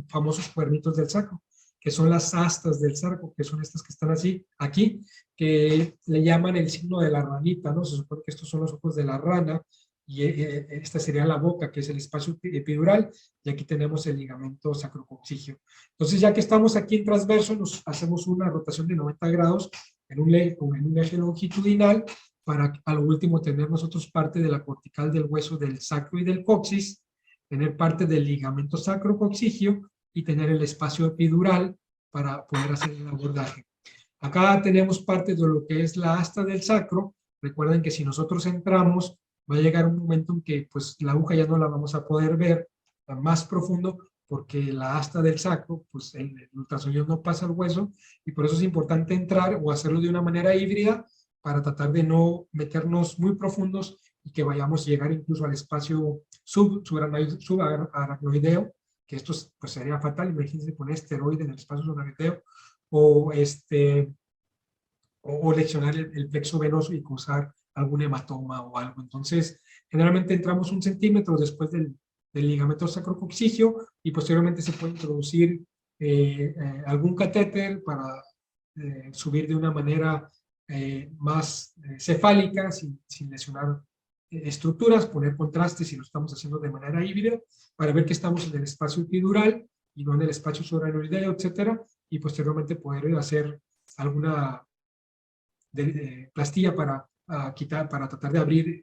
famosos cuernitos del sacro, que son las astas del sacro, que son estas que están así, aquí, que le llaman el signo de la ranita, ¿no? Se supone que estos son los ojos de la rana, y esta sería la boca, que es el espacio epidural, y aquí tenemos el ligamento sacrococcigio. Entonces, ya que estamos aquí en transverso, nos hacemos una rotación de 90 grados en un eje longitudinal, para a lo último tener nosotros parte de la cortical del hueso del sacro y del coxis, tener parte del ligamento sacrococcigio y tener el espacio epidural para poder hacer el abordaje. Acá tenemos parte de lo que es la asta del sacro. Recuerden que si nosotros entramos, va a llegar un momento en que pues, la aguja ya no la vamos a poder ver más profundo, porque la asta del sacro, pues el ultrasonido no pasa al hueso, y por eso es importante entrar o hacerlo de una manera híbrida para tratar de no meternos muy profundos y que vayamos a llegar incluso al espacio subaracnoideo, que esto pues sería fatal. Imagínense poner esteroide en el espacio subaracnoideo, o lesionar el plexo venoso y causar algún hematoma o algo. Entonces, generalmente entramos 1 centímetro después del ligamento sacrococcigio, y posteriormente se puede introducir algún catéter para subir de una manera más cefálica, sin lesionar estructuras, poner contrastes si lo estamos haciendo de manera híbrida, para ver que estamos en el espacio epidural y no en el espacio subaracnoideo, etcétera, y posteriormente poder hacer alguna plastilla para tratar de abrir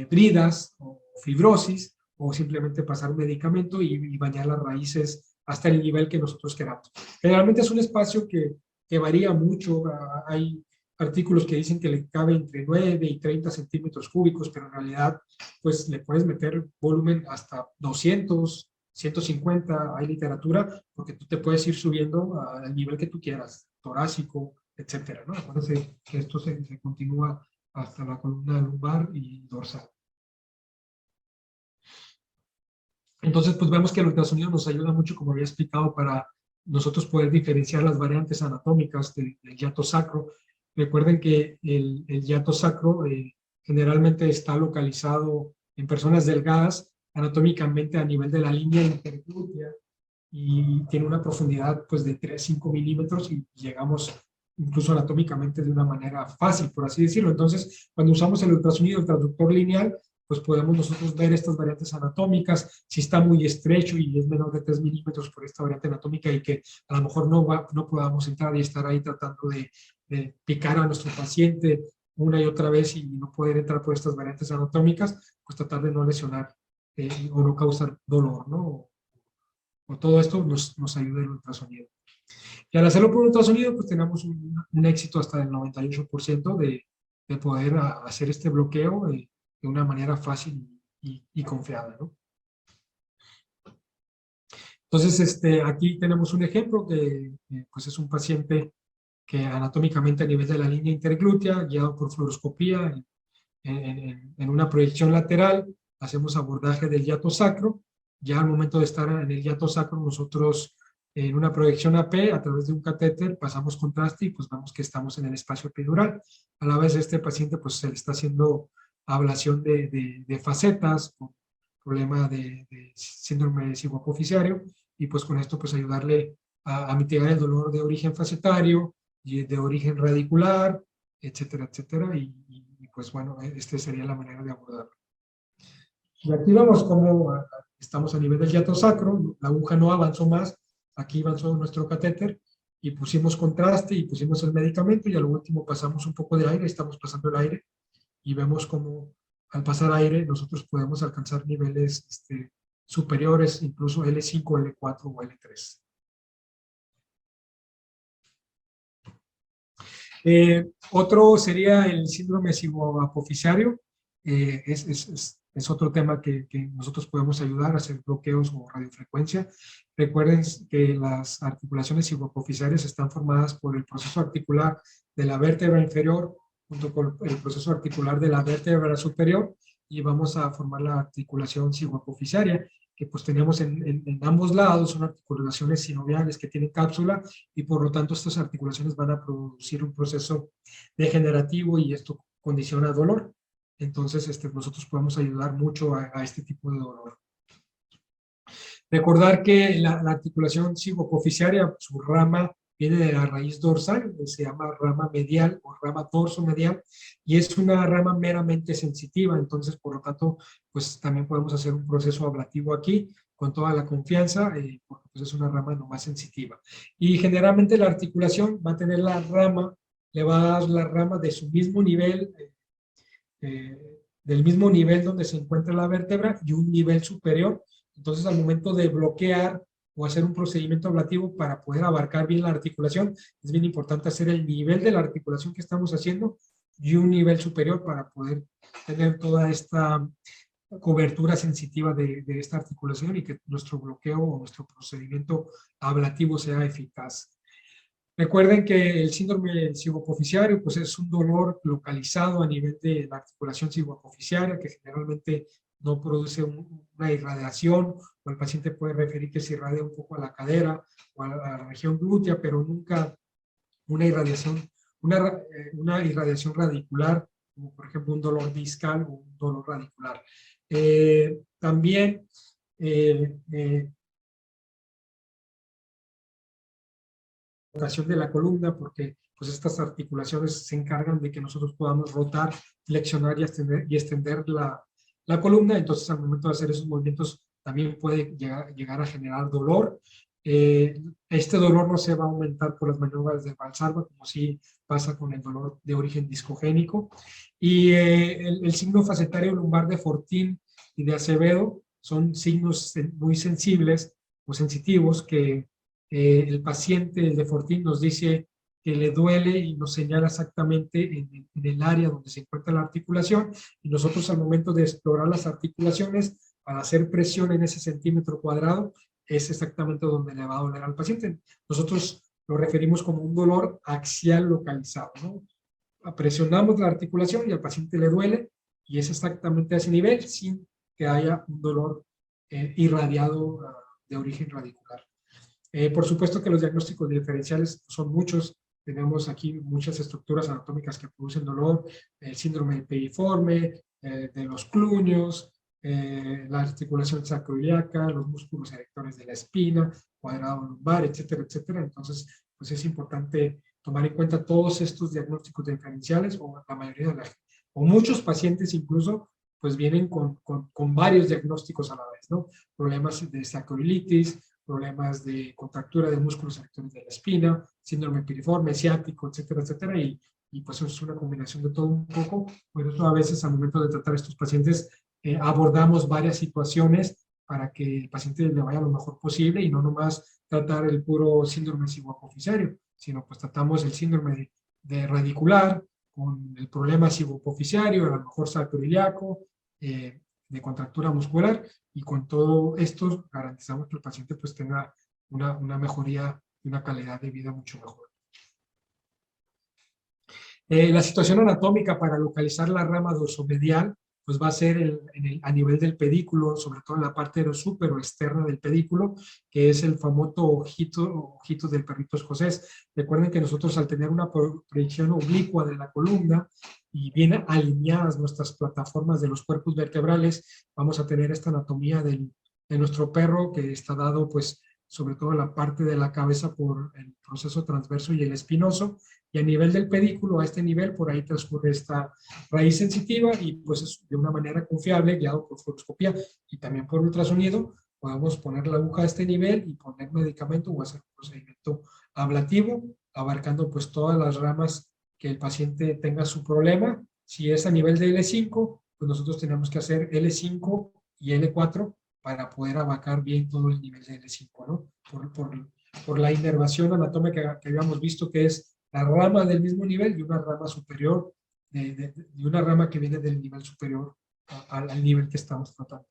bridas o fibrosis, o simplemente pasar un medicamento y bañar las raíces hasta el nivel que nosotros queramos. Generalmente es un espacio que varía mucho. Hay artículos que dicen que le cabe entre 9 y 30 centímetros cúbicos, pero en realidad pues le puedes meter volumen hasta 200, 150, hay literatura, porque tú te puedes ir subiendo al nivel que tú quieras, torácico, etcétera, ¿no? Acuérdense que esto se continúa hasta la columna lumbar y dorsal. Entonces, pues vemos que el ultrasonido nos ayuda mucho, como había explicado, para nosotros poder diferenciar las variantes anatómicas del hiato sacro. Recuerden que el hiato sacro generalmente está localizado en personas delgadas, anatómicamente a nivel de la línea interglútea, y tiene una profundidad pues de 3-5 milímetros y llegamos incluso anatómicamente de una manera fácil, por así decirlo. Entonces, cuando usamos el ultrasonido, el transductor lineal, pues podemos nosotros ver estas variantes anatómicas, si está muy estrecho y es menor de 3 milímetros por esta variante anatómica y que a lo mejor no podamos entrar y estar ahí tratando de picar a nuestro paciente una y otra vez y no poder entrar por estas variantes anatómicas, pues tratar de no lesionar o no causar dolor, ¿no? O todo esto nos ayuda el ultrasonido. Y al hacerlo por ultrasonido, pues tenemos un éxito hasta del 98% de poder hacer este bloqueo de una manera fácil y confiada, ¿no? Entonces, aquí tenemos un ejemplo que pues es un paciente que anatómicamente a nivel de la línea interglútea, guiado por fluoroscopía en una proyección lateral, hacemos abordaje del hiato sacro. Ya al momento de estar en el hiato sacro, nosotros en una proyección AP, a través de un catéter, pasamos contraste y pues vemos que estamos en el espacio epidural. A la vez este paciente pues se le está haciendo ablación de facetas, con problema de síndrome cigoapoficiario, y pues con esto pues ayudarle a mitigar el dolor de origen facetario y de origen radicular, etcétera, etcétera, y pues bueno, esta sería la manera de abordarlo. Y aquí vemos cómo estamos a nivel del hiato sacro, la aguja no avanzó más, aquí avanzó nuestro catéter, y pusimos contraste y pusimos el medicamento, y a lo último pasamos un poco de aire, estamos pasando el aire, y vemos cómo al pasar aire nosotros podemos alcanzar niveles superiores, incluso L5, L4 o L3. Otro sería el síndrome cigoapoficiario. Es otro tema que nosotros podemos ayudar a hacer bloqueos o radiofrecuencia. Recuerden que las articulaciones cigoapoficiarias están formadas por el proceso articular de la vértebra inferior junto con el proceso articular de la vértebra superior, y vamos a formar la articulación cigoapoficiaria, que pues tenemos en ambos lados, son articulaciones sinoviales que tienen cápsula, y por lo tanto estas articulaciones van a producir un proceso degenerativo y esto condiciona dolor. Entonces nosotros podemos ayudar mucho a este tipo de dolor. Recordar que la articulación cigoapoficiaria, su rama viene de la raíz dorsal, se llama rama medial o rama dorso-medial, y es una rama meramente sensitiva. Entonces por lo tanto pues también podemos hacer un proceso ablativo aquí con toda la confianza, porque pues es una rama no más sensitiva. Y generalmente la articulación va a tener la rama, le va a dar la rama de su mismo nivel, del mismo nivel donde se encuentra la vértebra y un nivel superior. Entonces al momento de bloquear o hacer un procedimiento ablativo para poder abarcar bien la articulación, es bien importante hacer el nivel de la articulación que estamos haciendo y un nivel superior para poder tener toda esta cobertura sensitiva de esta articulación y que nuestro bloqueo o nuestro procedimiento ablativo sea eficaz. Recuerden que el síndrome cigoapoficiario pues es un dolor localizado a nivel de la articulación cigoapoficiaria que generalmente no produce una irradiación, o el paciente puede referir que se irradia un poco a la cadera o a la región glútea, pero nunca una irradiación radicular, como por ejemplo un dolor discal o un dolor radicular. También de la columna, porque pues estas articulaciones se encargan de que nosotros podamos rotar, flexionar y extender la columna. Entonces al momento de hacer esos movimientos también puede llegar a generar dolor. Este dolor no se va a aumentar por las maniobras de Valsalva, como sí pasa con el dolor de origen discogénico. Y el signo facetario lumbar de Fortín y de Acevedo son signos muy sensibles o sensitivos que el paciente, el de Fortín, nos dice que le duele y nos señala exactamente en el área donde se encuentra la articulación, y nosotros al momento de explorar las articulaciones para hacer presión en ese centímetro cuadrado es exactamente donde le va a doler al paciente. Nosotros lo referimos como un dolor axial localizado, ¿no? Presionamos la articulación y al paciente le duele, y es exactamente a ese nivel sin que haya un dolor irradiado de origen radicular. Por supuesto que los diagnósticos diferenciales son muchos. Tenemos aquí muchas estructuras anatómicas que producen dolor: el síndrome piriforme, de los cluños, la articulación sacroiliaca, los músculos erectores de la espina, cuadrado lumbar, etcétera, etcétera. Entonces, pues es importante tomar en cuenta todos estos diagnósticos diferenciales, o la mayoría de o muchos pacientes incluso, pues vienen con varios diagnósticos a la vez, ¿no? Problemas de sacroilitis, problemas de contractura de músculos erectores de la espina, síndrome piriforme, ciático, etcétera, etcétera, y pues es una combinación de todo un poco. Por eso a veces al momento de tratar a estos pacientes abordamos varias situaciones para que el paciente le vaya lo mejor posible, y no nomás tratar el puro síndrome cigoapofisario, sino pues tratamos el síndrome de radicular con el problema cigoapofisario, a lo mejor sacroiliaco, de contractura muscular, y con todo esto garantizamos que el paciente pues tenga una mejoría y una calidad de vida mucho mejor. La situación anatómica para localizar la rama dorsomedial pues va a ser a nivel del pedículo, sobre todo en la parte súper externa del pedículo, que es el famoso ojito del perrito escocés. Recuerden que nosotros, al tener una proyección oblicua de la columna y bien alineadas nuestras plataformas de los cuerpos vertebrales, vamos a tener esta anatomía de nuestro perro, que está dado pues sobre todo en la parte de la cabeza por el proceso transverso y el espinoso, y a nivel del pedículo, a este nivel, por ahí transcurre esta raíz sensitiva, y pues es de una manera confiable, guiado por fluoroscopía y también por ultrasonido, podemos poner la aguja a este nivel y poner medicamento o hacer un procedimiento ablativo, abarcando pues todas las ramas que el paciente tenga su problema. Si es a nivel de L5, pues nosotros tenemos que hacer L5 y L4 para poder abarcar bien todo el nivel de L5, ¿no? Por la inervación anatómica que habíamos visto, que es la rama del mismo nivel y una rama superior, y una rama que viene del nivel superior al nivel que estamos tratando.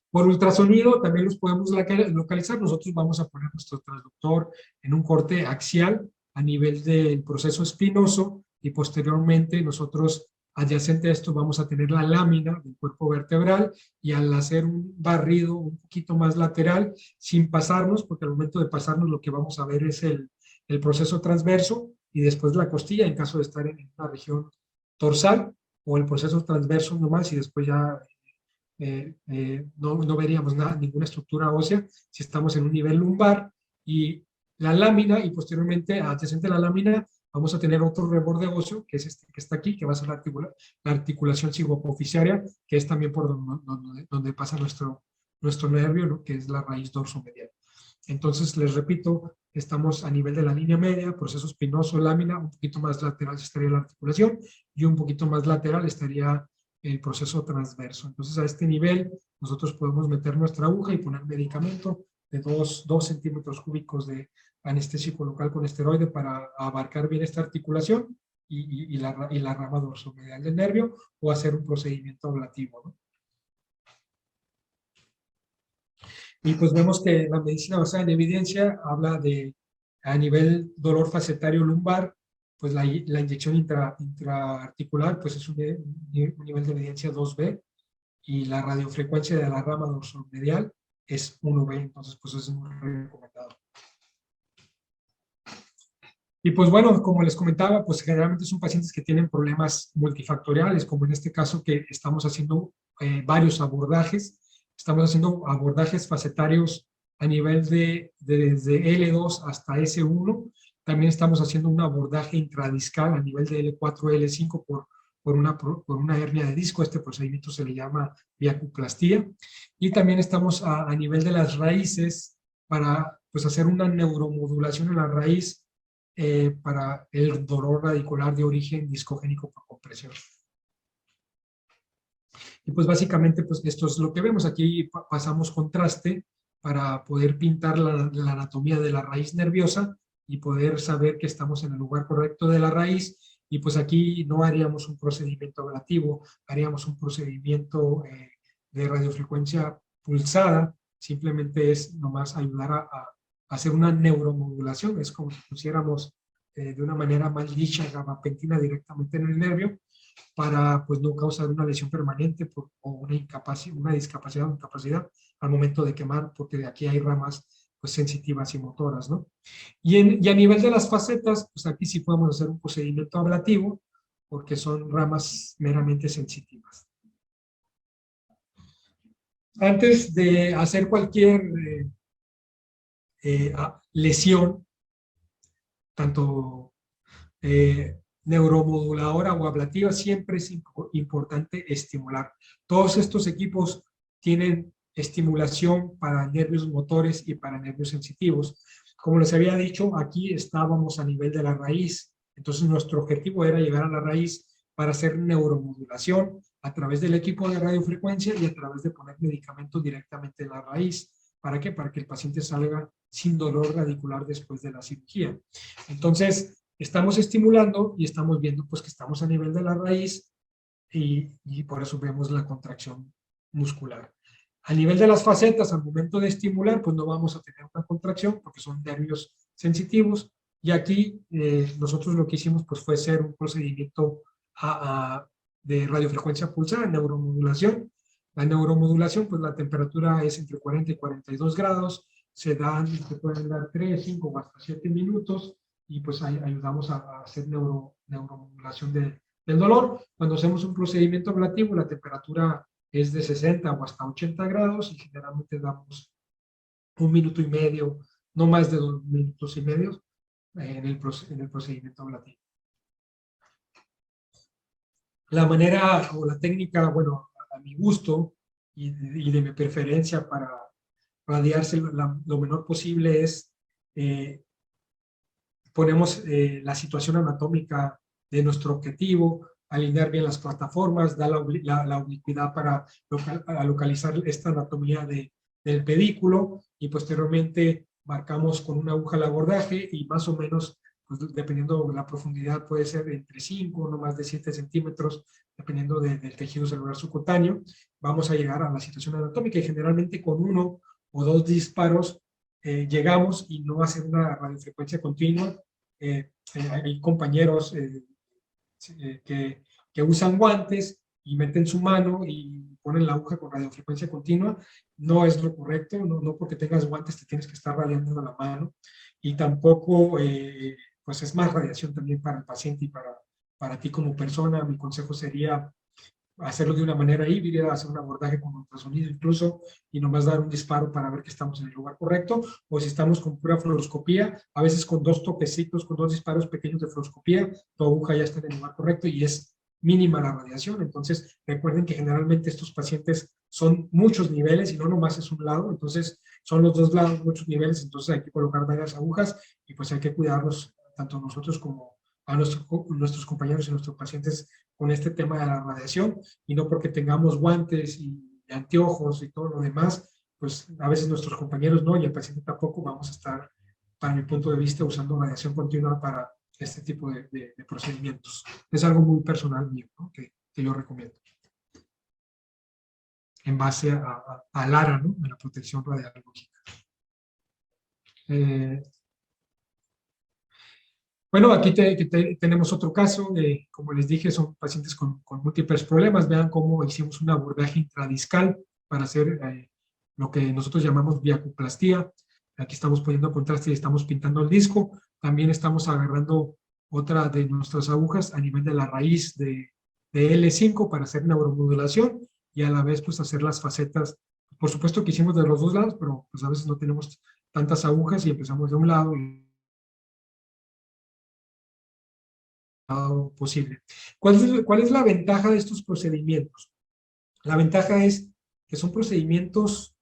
Por ultrasonido también los podemos localizar. Nosotros vamos a poner nuestro transductor en un corte axial a nivel del proceso espinoso, y posteriormente nosotros, adyacente a esto, vamos a tener la lámina del cuerpo vertebral, y al hacer un barrido un poquito más lateral, sin pasarnos, porque al momento de pasarnos lo que vamos a ver es el proceso transverso, y después la costilla en caso de estar en una región dorsal, o el proceso transverso nomás, y después ya no veríamos ninguna estructura ósea si estamos en un nivel lumbar, y la lámina, y posteriormente adyacente a la lámina vamos a tener otro reborde óseo, que es este que está aquí, que va a ser la articulación cigoapofisaria, que es también por donde pasa nuestro nervio, ¿no? Que es la raíz dorsomedial. Entonces, les repito, estamos a nivel de la línea media, proceso espinoso, lámina. Un poquito más lateral estaría la articulación, y un poquito más lateral estaría el proceso transverso. Entonces, a este nivel nosotros podemos meter nuestra aguja y poner medicamento de 2 centímetros cúbicos de anestésico local con esteroide para abarcar bien esta articulación y la rama dorsomedial del nervio, o hacer un procedimiento ablativo, ¿no? Y pues vemos que la medicina basada en evidencia habla de, a nivel dolor facetario lumbar, pues la inyección intraarticular pues es un nivel de evidencia 2B, y la radiofrecuencia de la rama dorsomedial es 1B, entonces pues es muy recomendado. Y pues bueno, como les comentaba, pues generalmente son pacientes que tienen problemas multifactoriales, como en este caso que estamos haciendo varios abordajes. Estamos haciendo abordajes facetarios a nivel desde L2 hasta S1. También estamos haciendo un abordaje intradiscal a nivel de L4, L5 por una hernia de disco. Este procedimiento se le llama viacuplastía. Y también estamos a nivel de las raíces para pues hacer una neuromodulación en la raíz para el dolor radicular de origen discogénico por compresión. Y pues básicamente pues esto es lo que vemos. Aquí pasamos contraste para poder pintar la anatomía de la raíz nerviosa y poder saber que estamos en el lugar correcto de la raíz. Y pues aquí no haríamos un procedimiento ablativo, haríamos un procedimiento de radiofrecuencia pulsada. Simplemente es nomás ayudar hacer una neuromodulación, es como si pusiéramos de una manera más dicha gabapentina directamente en el nervio para pues no causar una lesión permanente o una discapacidad o incapacidad al momento de quemar, porque de aquí hay ramas pues sensitivas y motoras, ¿no? Y a nivel de las facetas, pues aquí sí podemos hacer un procedimiento ablativo, porque son ramas meramente sensitivas. Antes de hacer cualquier lesión, tanto neuromoduladora o ablativa, siempre es importante estimular. Todos estos equipos tienen estimulación para nervios motores y para nervios sensitivos. Como les había dicho, aquí estábamos a nivel de la raíz, entonces nuestro objetivo era llegar a la raíz para hacer neuromodulación a través del equipo de radiofrecuencia y a través de poner medicamentos directamente en la raíz. ¿Para qué? Para que el paciente salga sin dolor radicular después de la cirugía. Entonces, estamos estimulando y estamos viendo pues que estamos a nivel de la raíz y por eso vemos la contracción muscular. A nivel de las facetas, al momento de estimular, pues no vamos a tener una contracción porque son nervios sensitivos. Y aquí nosotros lo que hicimos pues fue hacer un procedimiento de radiofrecuencia pulsada, neuromodulación. La neuromodulación, pues la temperatura es entre 40 y 42 grados, se pueden dar 3, 5 o hasta 7 minutos y pues ahí ayudamos a hacer neuromodulación del dolor. Cuando hacemos un procedimiento ablativo, la temperatura es de 60 o hasta 80 grados y generalmente damos 1 minuto y medio, no más de 2 minutos y medio en el procedimiento ablativo. La manera o la técnica, bueno, a mi gusto y de mi preferencia para radiarse lo menor posible es ponemos la situación anatómica de nuestro objetivo, alinear bien las plataformas, dar la oblicuidad para localizar esta anatomía del pedículo y posteriormente marcamos con una aguja el abordaje y más o menos, pues, dependiendo de la profundidad, puede ser entre 5, no más de 7 centímetros, dependiendo del tejido celular subcutáneo, vamos a llegar a la situación anatómica y generalmente con 1 o 2 disparos llegamos y no hacer una radiofrecuencia continua. Hay compañeros que usan guantes y meten su mano y ponen la aguja con radiofrecuencia continua. No es lo correcto, no porque tengas guantes te tienes que estar radiando la mano y tampoco pues es más radiación también para el paciente y para ti como persona. Mi consejo sería hacerlo de una manera híbrida, hacer un abordaje con ultrasonido incluso y nomás dar un disparo para ver que estamos en el lugar correcto, o si estamos con pura fluoroscopía, a veces con 2 toquecitos, con 2 disparos pequeños de fluoroscopía, tu aguja ya está en el lugar correcto y es mínima la radiación. Entonces recuerden que generalmente estos pacientes son muchos niveles y no nomás es un lado, entonces son los 2 lados, muchos niveles, entonces hay que colocar varias agujas y pues hay que cuidarnos tanto nosotros como a nuestros compañeros y nuestros pacientes con este tema de la radiación, y no porque tengamos guantes y anteojos y todo lo demás, pues a veces nuestros compañeros no y el paciente tampoco vamos a estar, para mi punto de vista, usando radiación continua para este tipo de procedimientos. Es algo muy personal mío, ¿no? que yo recomiendo. En base a LARA, ¿no? De la protección radiológica. Bueno, aquí tenemos otro caso, como les dije, son pacientes con múltiples problemas. Vean cómo hicimos un abordaje intradiscal para hacer lo que nosotros llamamos viacuplastía. Aquí estamos poniendo contraste y estamos pintando el disco. También estamos agarrando otra de nuestras agujas a nivel de la raíz de L5 para hacer neuromodulación y a la vez pues hacer las facetas. Por supuesto que hicimos de los 2 lados, pero pues a veces no tenemos tantas agujas y empezamos de un lado y posible. ¿Cuál es la ventaja de estos procedimientos? La ventaja es que son procedimientos,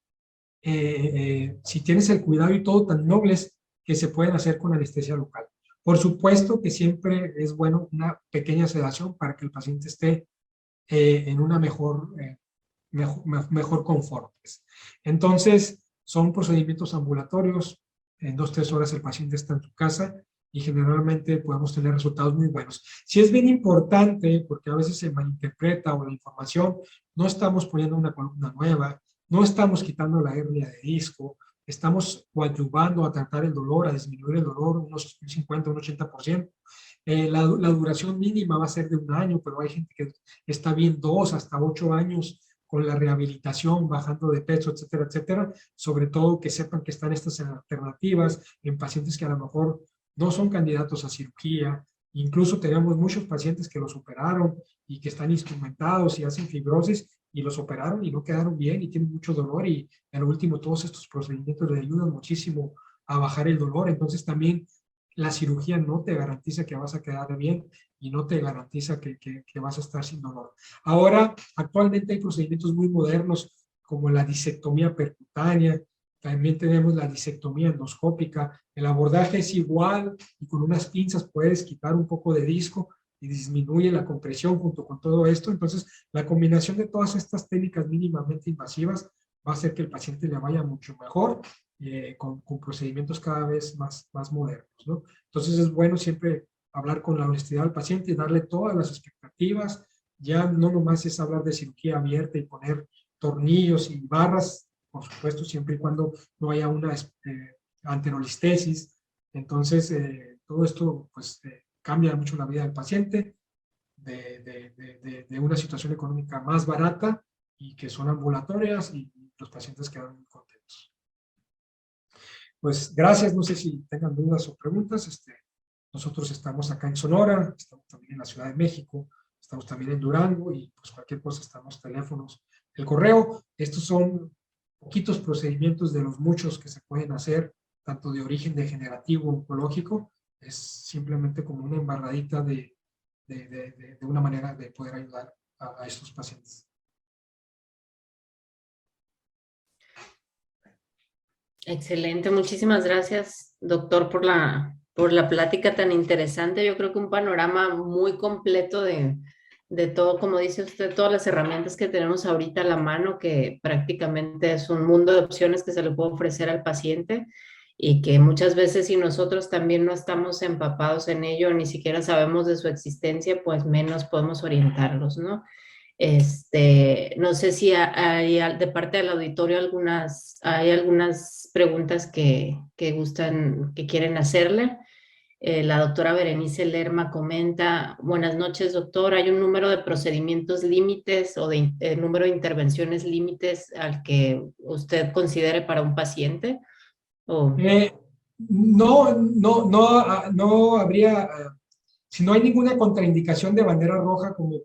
si tienes el cuidado y todo, tan nobles que se pueden hacer con anestesia local. Por supuesto que siempre es bueno una pequeña sedación para que el paciente esté en una mejor confort. Entonces, son procedimientos ambulatorios. En 2-3 horas el paciente está en tu casa y generalmente podemos tener resultados muy buenos. Sí es bien importante, porque a veces se malinterpreta o la información, no estamos poniendo una columna nueva, no estamos quitando la hernia de disco, estamos coadyuvando a tratar el dolor, a disminuir el dolor unos 50, un 80%. La duración mínima va a ser de 1 año, pero hay gente que está bien 2 hasta 8 años con la rehabilitación, bajando de peso, etcétera, etcétera. Sobre todo que sepan que están estas alternativas en pacientes que a lo mejor no son candidatos a cirugía. Incluso tenemos muchos pacientes que los operaron y que están instrumentados y hacen fibrosis y los operaron y no quedaron bien y tienen mucho dolor, y en lo último todos estos procedimientos le ayudan muchísimo a bajar el dolor. Entonces también la cirugía no te garantiza que vas a quedar bien y no te garantiza que vas a estar sin dolor. Ahora, actualmente hay procedimientos muy modernos como la disectomía percutánea, también tenemos la disectomía endoscópica. El abordaje es igual y con unas pinzas puedes quitar un poco de disco y disminuye la compresión junto con todo esto. Entonces, la combinación de todas estas técnicas mínimamente invasivas va a hacer que el paciente le vaya mucho mejor, con procedimientos cada vez más modernos, ¿no? Entonces, es bueno siempre hablar con la honestidad al paciente y darle todas las expectativas. Ya no nomás es hablar de cirugía abierta y poner tornillos y barras, por supuesto, siempre y cuando no haya una anterolistesis. Entonces, todo esto pues cambia mucho la vida del paciente, de una situación económica más barata y que son ambulatorias, y los pacientes quedan muy contentos. Pues gracias, no sé si tengan dudas o preguntas. Nosotros estamos acá en Sonora, estamos también en la Ciudad de México, estamos también en Durango, y pues cualquier cosa estamos, teléfonos, el correo. Estos son poquitos procedimientos de los muchos que se pueden hacer, tanto de origen degenerativo o oncológico. Es simplemente como una embarradita de una manera de poder ayudar a estos pacientes. Excelente, muchísimas gracias, doctor, por la plática tan interesante. Yo creo que un panorama muy completo de todo, como dice usted, todas las herramientas que tenemos ahorita a la mano, que prácticamente es un mundo de opciones que se le puede ofrecer al paciente, y que muchas veces si nosotros también no estamos empapados en ello, ni siquiera sabemos de su existencia, pues menos podemos orientarlos, ¿no? No sé si hay de parte del auditorio hay algunas preguntas que gustan, que quieren hacerle. La doctora Berenice Lerma comenta: buenas noches, doctor. ¿Hay un número de procedimientos límites o de número de intervenciones límites al que usted considere para un paciente? No habría, si no hay ninguna contraindicación de bandera roja, como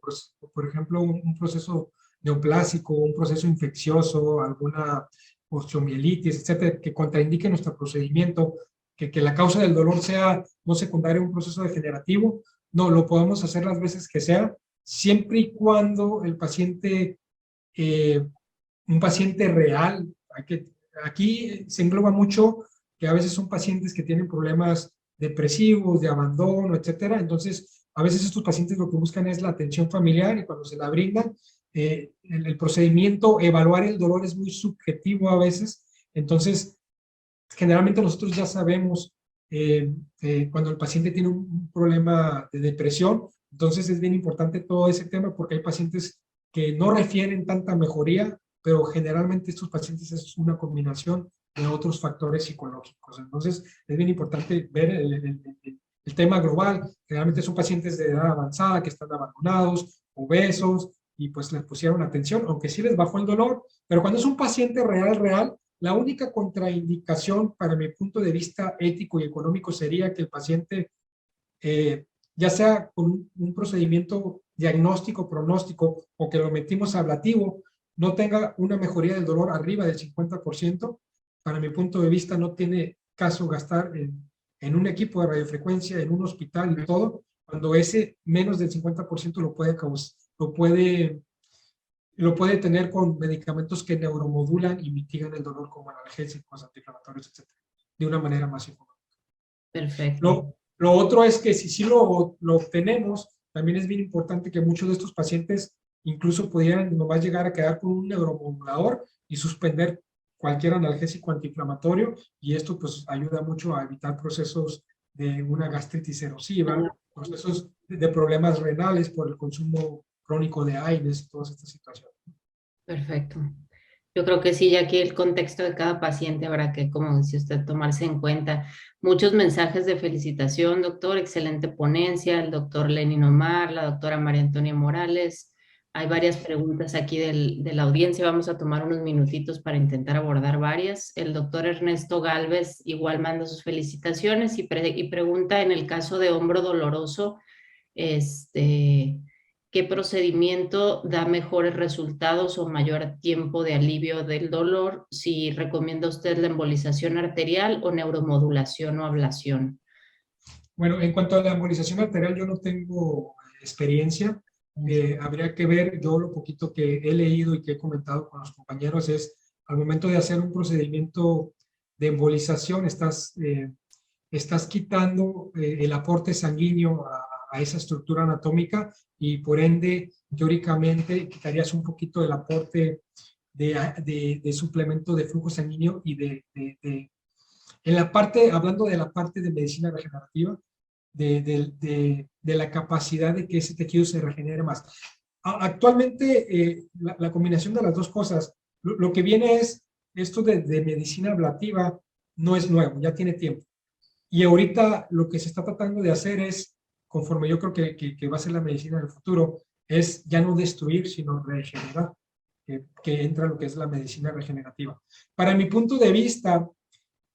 por ejemplo un proceso neoplásico, un proceso infeccioso, alguna osteomielitis, etcétera, que contraindique nuestro procedimiento, que la causa del dolor sea no secundaria a un proceso degenerativo, no, lo podemos hacer las veces que sea, siempre y cuando el paciente, un paciente real, aquí se engloba mucho que a veces son pacientes que tienen problemas depresivos, de abandono, etcétera. Entonces, a veces estos pacientes lo que buscan es la atención familiar, y cuando se la brindan, el procedimiento, evaluar el dolor es muy subjetivo a veces. Entonces, generalmente nosotros ya sabemos cuando el paciente tiene un problema de depresión. Entonces, es bien importante todo ese tema, porque hay pacientes que no refieren tanta mejoría, pero generalmente estos pacientes es una combinación de otros factores psicológicos. Entonces, es bien importante ver el tema global. Generalmente son pacientes de edad avanzada que están abandonados, obesos, y pues les pusieron atención, aunque sí les bajó el dolor. Pero cuando es un paciente real, la única contraindicación para mi punto de vista ético y económico sería que el paciente, ya sea con un procedimiento diagnóstico, pronóstico, o que lo metimos ablativo, no tenga una mejoría del dolor arriba del 50%, para mi punto de vista no tiene caso gastar en un equipo de radiofrecuencia, en un hospital y todo, cuando ese menos del 50% lo puede tener con medicamentos que neuromodulan y mitigan el dolor, como analgésicos, antiinflamatorios, etc., de una manera más económica. Perfecto. Lo otro es que si sí lo obtenemos, también es bien importante que muchos de estos pacientes incluso pudieran nomás llegar a quedar con un neuromodulador y suspender cualquier analgésico antiinflamatorio, y esto pues ayuda mucho a evitar procesos de una gastritis erosiva, procesos de problemas renales por el consumo crónico de AINES y todas estas situaciones. Perfecto. Yo creo que sí, ya aquí el contexto de cada paciente habrá que, como dice usted, tomarse en cuenta. Muchos mensajes de felicitación, doctor, excelente ponencia, el doctor Lenin Omar, la doctora María Antonia Morales. Hay varias preguntas aquí de la audiencia, vamos a tomar unos minutitos para intentar abordar varias. El doctor Ernesto Galvez igual manda sus felicitaciones y pregunta en el caso de hombro doloroso, este, ¿qué procedimiento da mejores resultados o mayor tiempo de alivio del dolor? Si recomienda usted la embolización arterial o neuromodulación o ablación. Bueno, en cuanto a la embolización arterial, yo no tengo experiencia. Habría que ver, yo lo poquito que he leído y que he comentado con los compañeros es, al momento de hacer un procedimiento de embolización, estás quitando el aporte sanguíneo a esa estructura anatómica y por ende, teóricamente, quitarías un poquito del aporte de suplemento de flujo sanguíneo y en la parte, hablando de la parte de medicina regenerativa, de la capacidad de que ese tejido se regenere más. Actualmente, la combinación de las dos cosas, lo que viene es esto de medicina ablativa, no es nuevo, ya tiene tiempo. Y ahorita lo que se está tratando de hacer es, conforme yo creo que va a ser la medicina del futuro, es ya no destruir, sino regenerar, que entra lo que es la medicina regenerativa. Para mi punto de vista,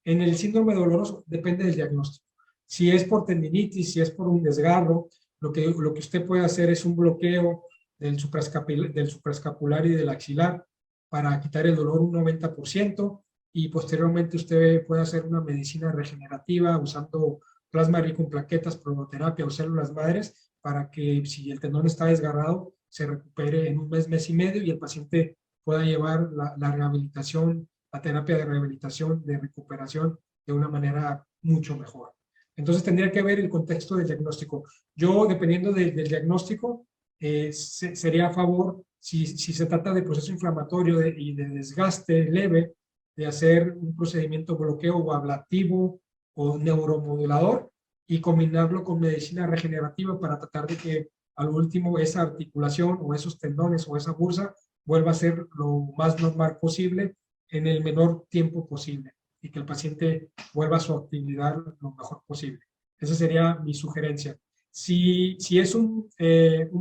en el síndrome doloroso depende del diagnóstico. Si es por tendinitis, si es por un desgarro, lo que usted puede hacer es un bloqueo del supraescapular y del axilar para quitar el dolor un 90% y posteriormente usted puede hacer una medicina regenerativa usando plasma rico en plaquetas, prototerapia o células madres para que si el tendón está desgarrado se recupere en un mes, mes y medio y el paciente pueda llevar la rehabilitación, la terapia de rehabilitación, de recuperación de una manera mucho mejor. Entonces tendría que ver el contexto del diagnóstico. Yo, dependiendo del diagnóstico, sería a favor, si se trata de proceso inflamatorio y de desgaste leve, de hacer un procedimiento bloqueo o ablativo o neuromodulador y combinarlo con medicina regenerativa para tratar de que al último esa articulación o esos tendones o esa bursa vuelva a ser lo más normal posible en el menor tiempo posible y que el paciente vuelva a su actividad lo mejor posible. Esa sería mi sugerencia. Si es un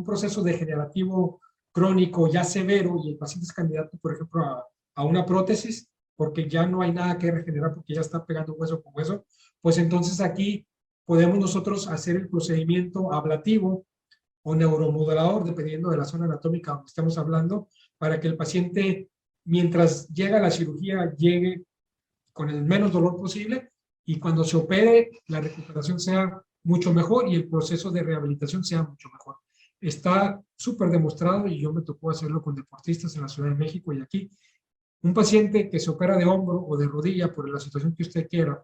proceso degenerativo crónico ya severo y el paciente es candidato, por ejemplo, a una prótesis, porque ya no hay nada que regenerar porque ya está pegando hueso con hueso, pues entonces aquí podemos nosotros hacer el procedimiento ablativo o neuromodulador, dependiendo de la zona anatómica donde estemos hablando, para que el paciente, mientras llega a la cirugía, llegue con el menos dolor posible y cuando se opere, la recuperación sea mucho mejor y el proceso de rehabilitación sea mucho mejor. Está súper demostrado y yo me tocó hacerlo con deportistas en la Ciudad de México y aquí. Un paciente que se opera de hombro o de rodilla por la situación que usted quiera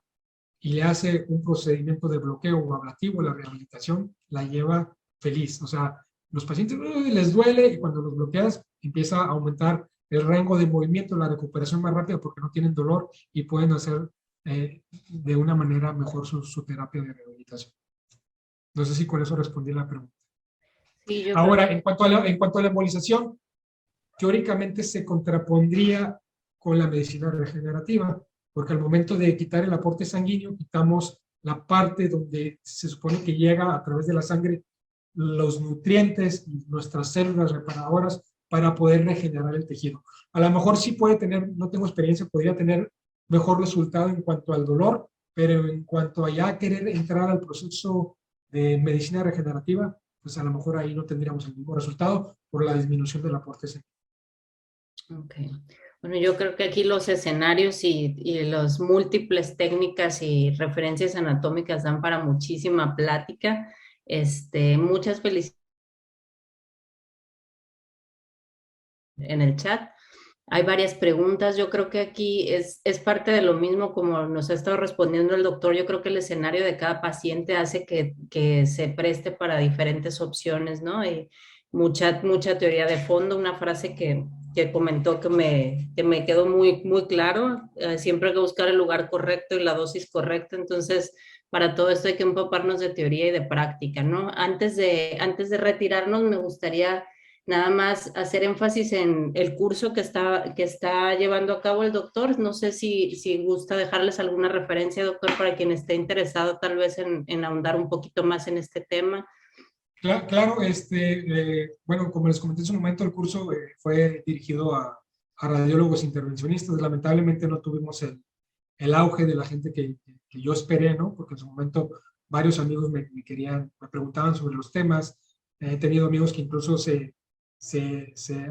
y le hace un procedimiento de bloqueo o ablativo, la rehabilitación la lleva feliz. O sea, los pacientes les duele y cuando los bloqueas empieza a aumentar el rango de movimiento, la recuperación más rápida porque no tienen dolor y pueden hacer de una manera mejor su terapia de rehabilitación. No sé si con eso respondí la pregunta. Sí, yo creo Ahora, que en cuanto a la embolización, teóricamente se contrapondría con la medicina regenerativa, porque al momento de quitar el aporte sanguíneo, quitamos la parte donde se supone que llega a través de la sangre los nutrientes y nuestras células reparadoras para poder regenerar el tejido. A lo mejor sí puede tener, no tengo experiencia, podría tener mejor resultado en cuanto al dolor, pero en cuanto a ya querer entrar al proceso de medicina regenerativa, pues a lo mejor ahí no tendríamos el mismo resultado por la disminución del aporte sanguíneo. okay. Bueno, yo creo que aquí los escenarios y las múltiples técnicas y referencias anatómicas dan para muchísima plática. Muchas felicidades en el chat. Hay varias preguntas. Yo creo que aquí es parte de lo mismo como nos ha estado respondiendo el doctor. Yo creo que el escenario de cada paciente hace que se preste para diferentes opciones, ¿no? Y mucha teoría de fondo. Una frase que comentó que me quedó muy claro. Siempre hay que buscar el lugar correcto y la dosis correcta. Entonces, para todo esto hay que empaparnos de teoría y de práctica, ¿no? Antes de retirarnos, me gustaría Nada más hacer énfasis en el curso que está llevando a cabo el doctor. No sé si gusta dejarles alguna referencia, doctor, para quien esté interesado tal vez en ahondar un poquito más en este tema. Claro, bueno, como les comenté en su momento, el curso fue dirigido a radiólogos intervencionistas. Lamentablemente no tuvimos el auge de la gente que yo esperé, ¿no? Porque en su momento varios amigos me preguntaban sobre los temas. He tenido amigos que incluso se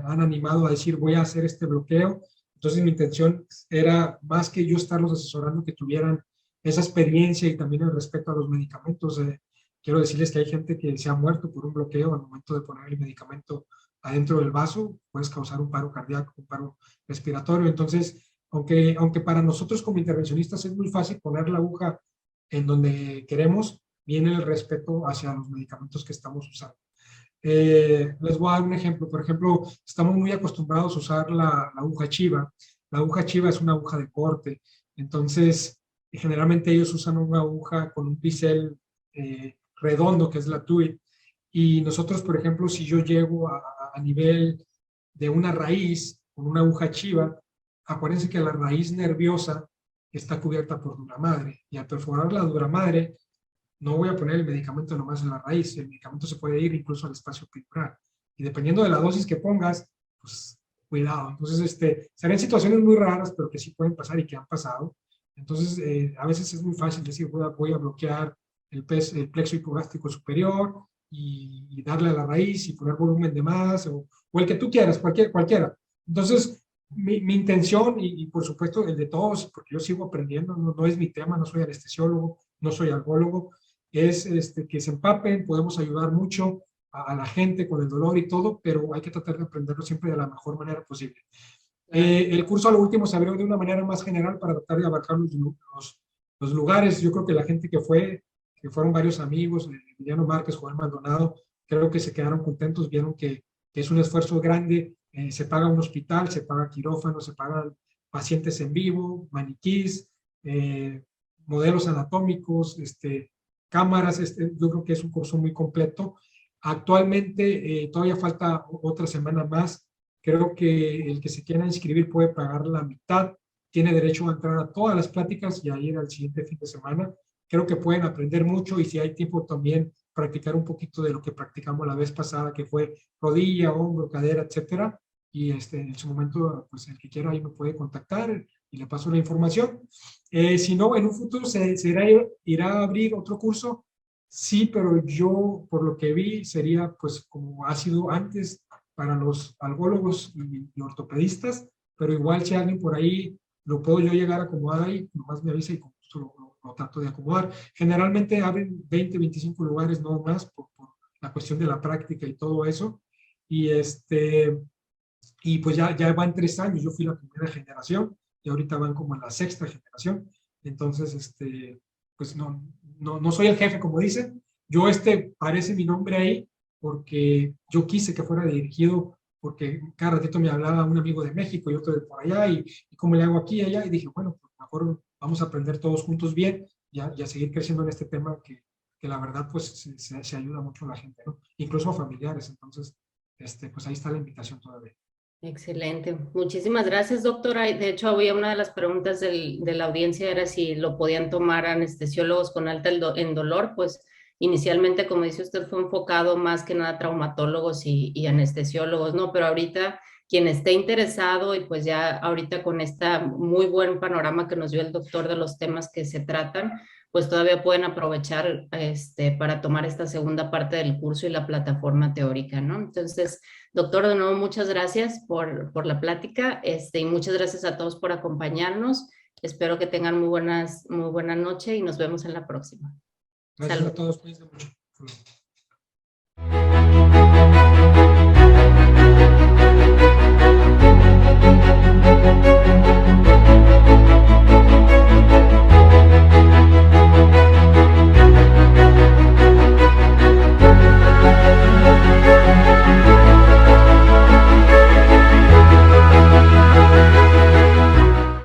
han animado a decir, voy a hacer este bloqueo. Entonces mi intención era, más que yo estarlos asesorando, que tuvieran esa experiencia y también el respeto a los medicamentos. Quiero decirles que hay gente que se ha muerto por un bloqueo al momento de poner el medicamento adentro del vaso, puedes causar un paro cardíaco, un paro respiratorio. Entonces, aunque para nosotros como intervencionistas es muy fácil poner la aguja en donde queremos, viene el respeto hacia los medicamentos que estamos usando. Les voy a dar un ejemplo. Por ejemplo, estamos muy acostumbrados a usar la aguja chiva. La aguja chiva es una aguja de corte. Entonces, generalmente ellos usan una aguja con un bisel redondo, que es la TUI. Y nosotros, por ejemplo, si yo llego a nivel de una raíz con una aguja chiva, acuérdense que la raíz nerviosa está cubierta por dura madre. Y al perforar la dura madre, no voy a poner el medicamento nomás en la raíz, el medicamento se puede ir incluso al espacio epidural. Y dependiendo de la dosis que pongas, pues cuidado. Entonces, serán situaciones muy raras, pero que sí pueden pasar y que han pasado. Entonces, a veces es muy fácil decir, voy a bloquear el plexo hipogástrico superior y darle a la raíz y poner volumen de más, o el que tú quieras, cualquiera. Entonces, mi intención, y por supuesto el de todos, porque yo sigo aprendiendo, no es mi tema, no soy anestesiólogo, no soy algólogo, es que se empapen, podemos ayudar mucho a la gente con el dolor y todo, pero hay que tratar de aprenderlo siempre de la mejor manera posible. El curso a lo último se abrió de una manera más general para tratar de abarcar los lugares. Yo creo que la gente que fueron varios amigos, Emiliano Márquez, Joel Maldonado, creo que se quedaron contentos, vieron que es un esfuerzo grande, se paga un hospital, se paga quirófano, se pagan pacientes en vivo, maniquís, modelos anatómicos, cámaras. Yo creo que es un curso muy completo. Actualmente todavía falta otra semana más. Creo que el que se quiera inscribir puede pagar la mitad, tiene derecho a entrar a todas las pláticas y a ir al siguiente fin de semana. Creo que pueden aprender mucho y si hay tiempo también practicar un poquito de lo que practicamos la vez pasada, que fue rodilla, hombro, cadera, etcétera. Y en su momento, pues el que quiera ahí me puede contactar y le paso la información. Si no, en un futuro irá a abrir otro curso. Sí, pero yo, por lo que vi, sería pues como ha sido antes para los algólogos y ortopedistas, pero igual si alguien por ahí lo puedo yo llegar a acomodar ahí, nomás me avisa y con gusto lo trato de acomodar. Generalmente abren 20, 25 lugares, no más, por la cuestión de la práctica y todo eso. Y, y pues ya van 3 años, yo fui la primera generación y ahorita van como en la 6ª generación. Entonces, pues no soy el jefe, como dicen. Yo parece mi nombre ahí porque yo quise que fuera dirigido, porque cada ratito me hablaba un amigo de México y otro de por allá, y cómo le hago aquí y allá, y dije, bueno, pues mejor vamos a aprender todos juntos bien y a seguir creciendo en este tema que la verdad pues se ayuda mucho a la gente, ¿no? Incluso a familiares. Entonces, pues ahí está la invitación todavía. Excelente. Muchísimas gracias, doctora. De hecho, había una de las preguntas de la audiencia era si lo podían tomar anestesiólogos con alta en dolor. Pues inicialmente, como dice usted, fue enfocado más que nada a traumatólogos y anestesiólogos, ¿no? Pero ahorita quien esté interesado y pues ya ahorita con esta muy buen panorama que nos dio el doctor de los temas que se tratan, pues todavía pueden aprovechar para tomar esta segunda parte del curso y la plataforma teórica, ¿no? Entonces, doctor, de nuevo, muchas gracias por la plática, y muchas gracias a todos por acompañarnos. Espero que tengan muy buena noche y nos vemos en la próxima. Gracias a todos, cuídense mucho.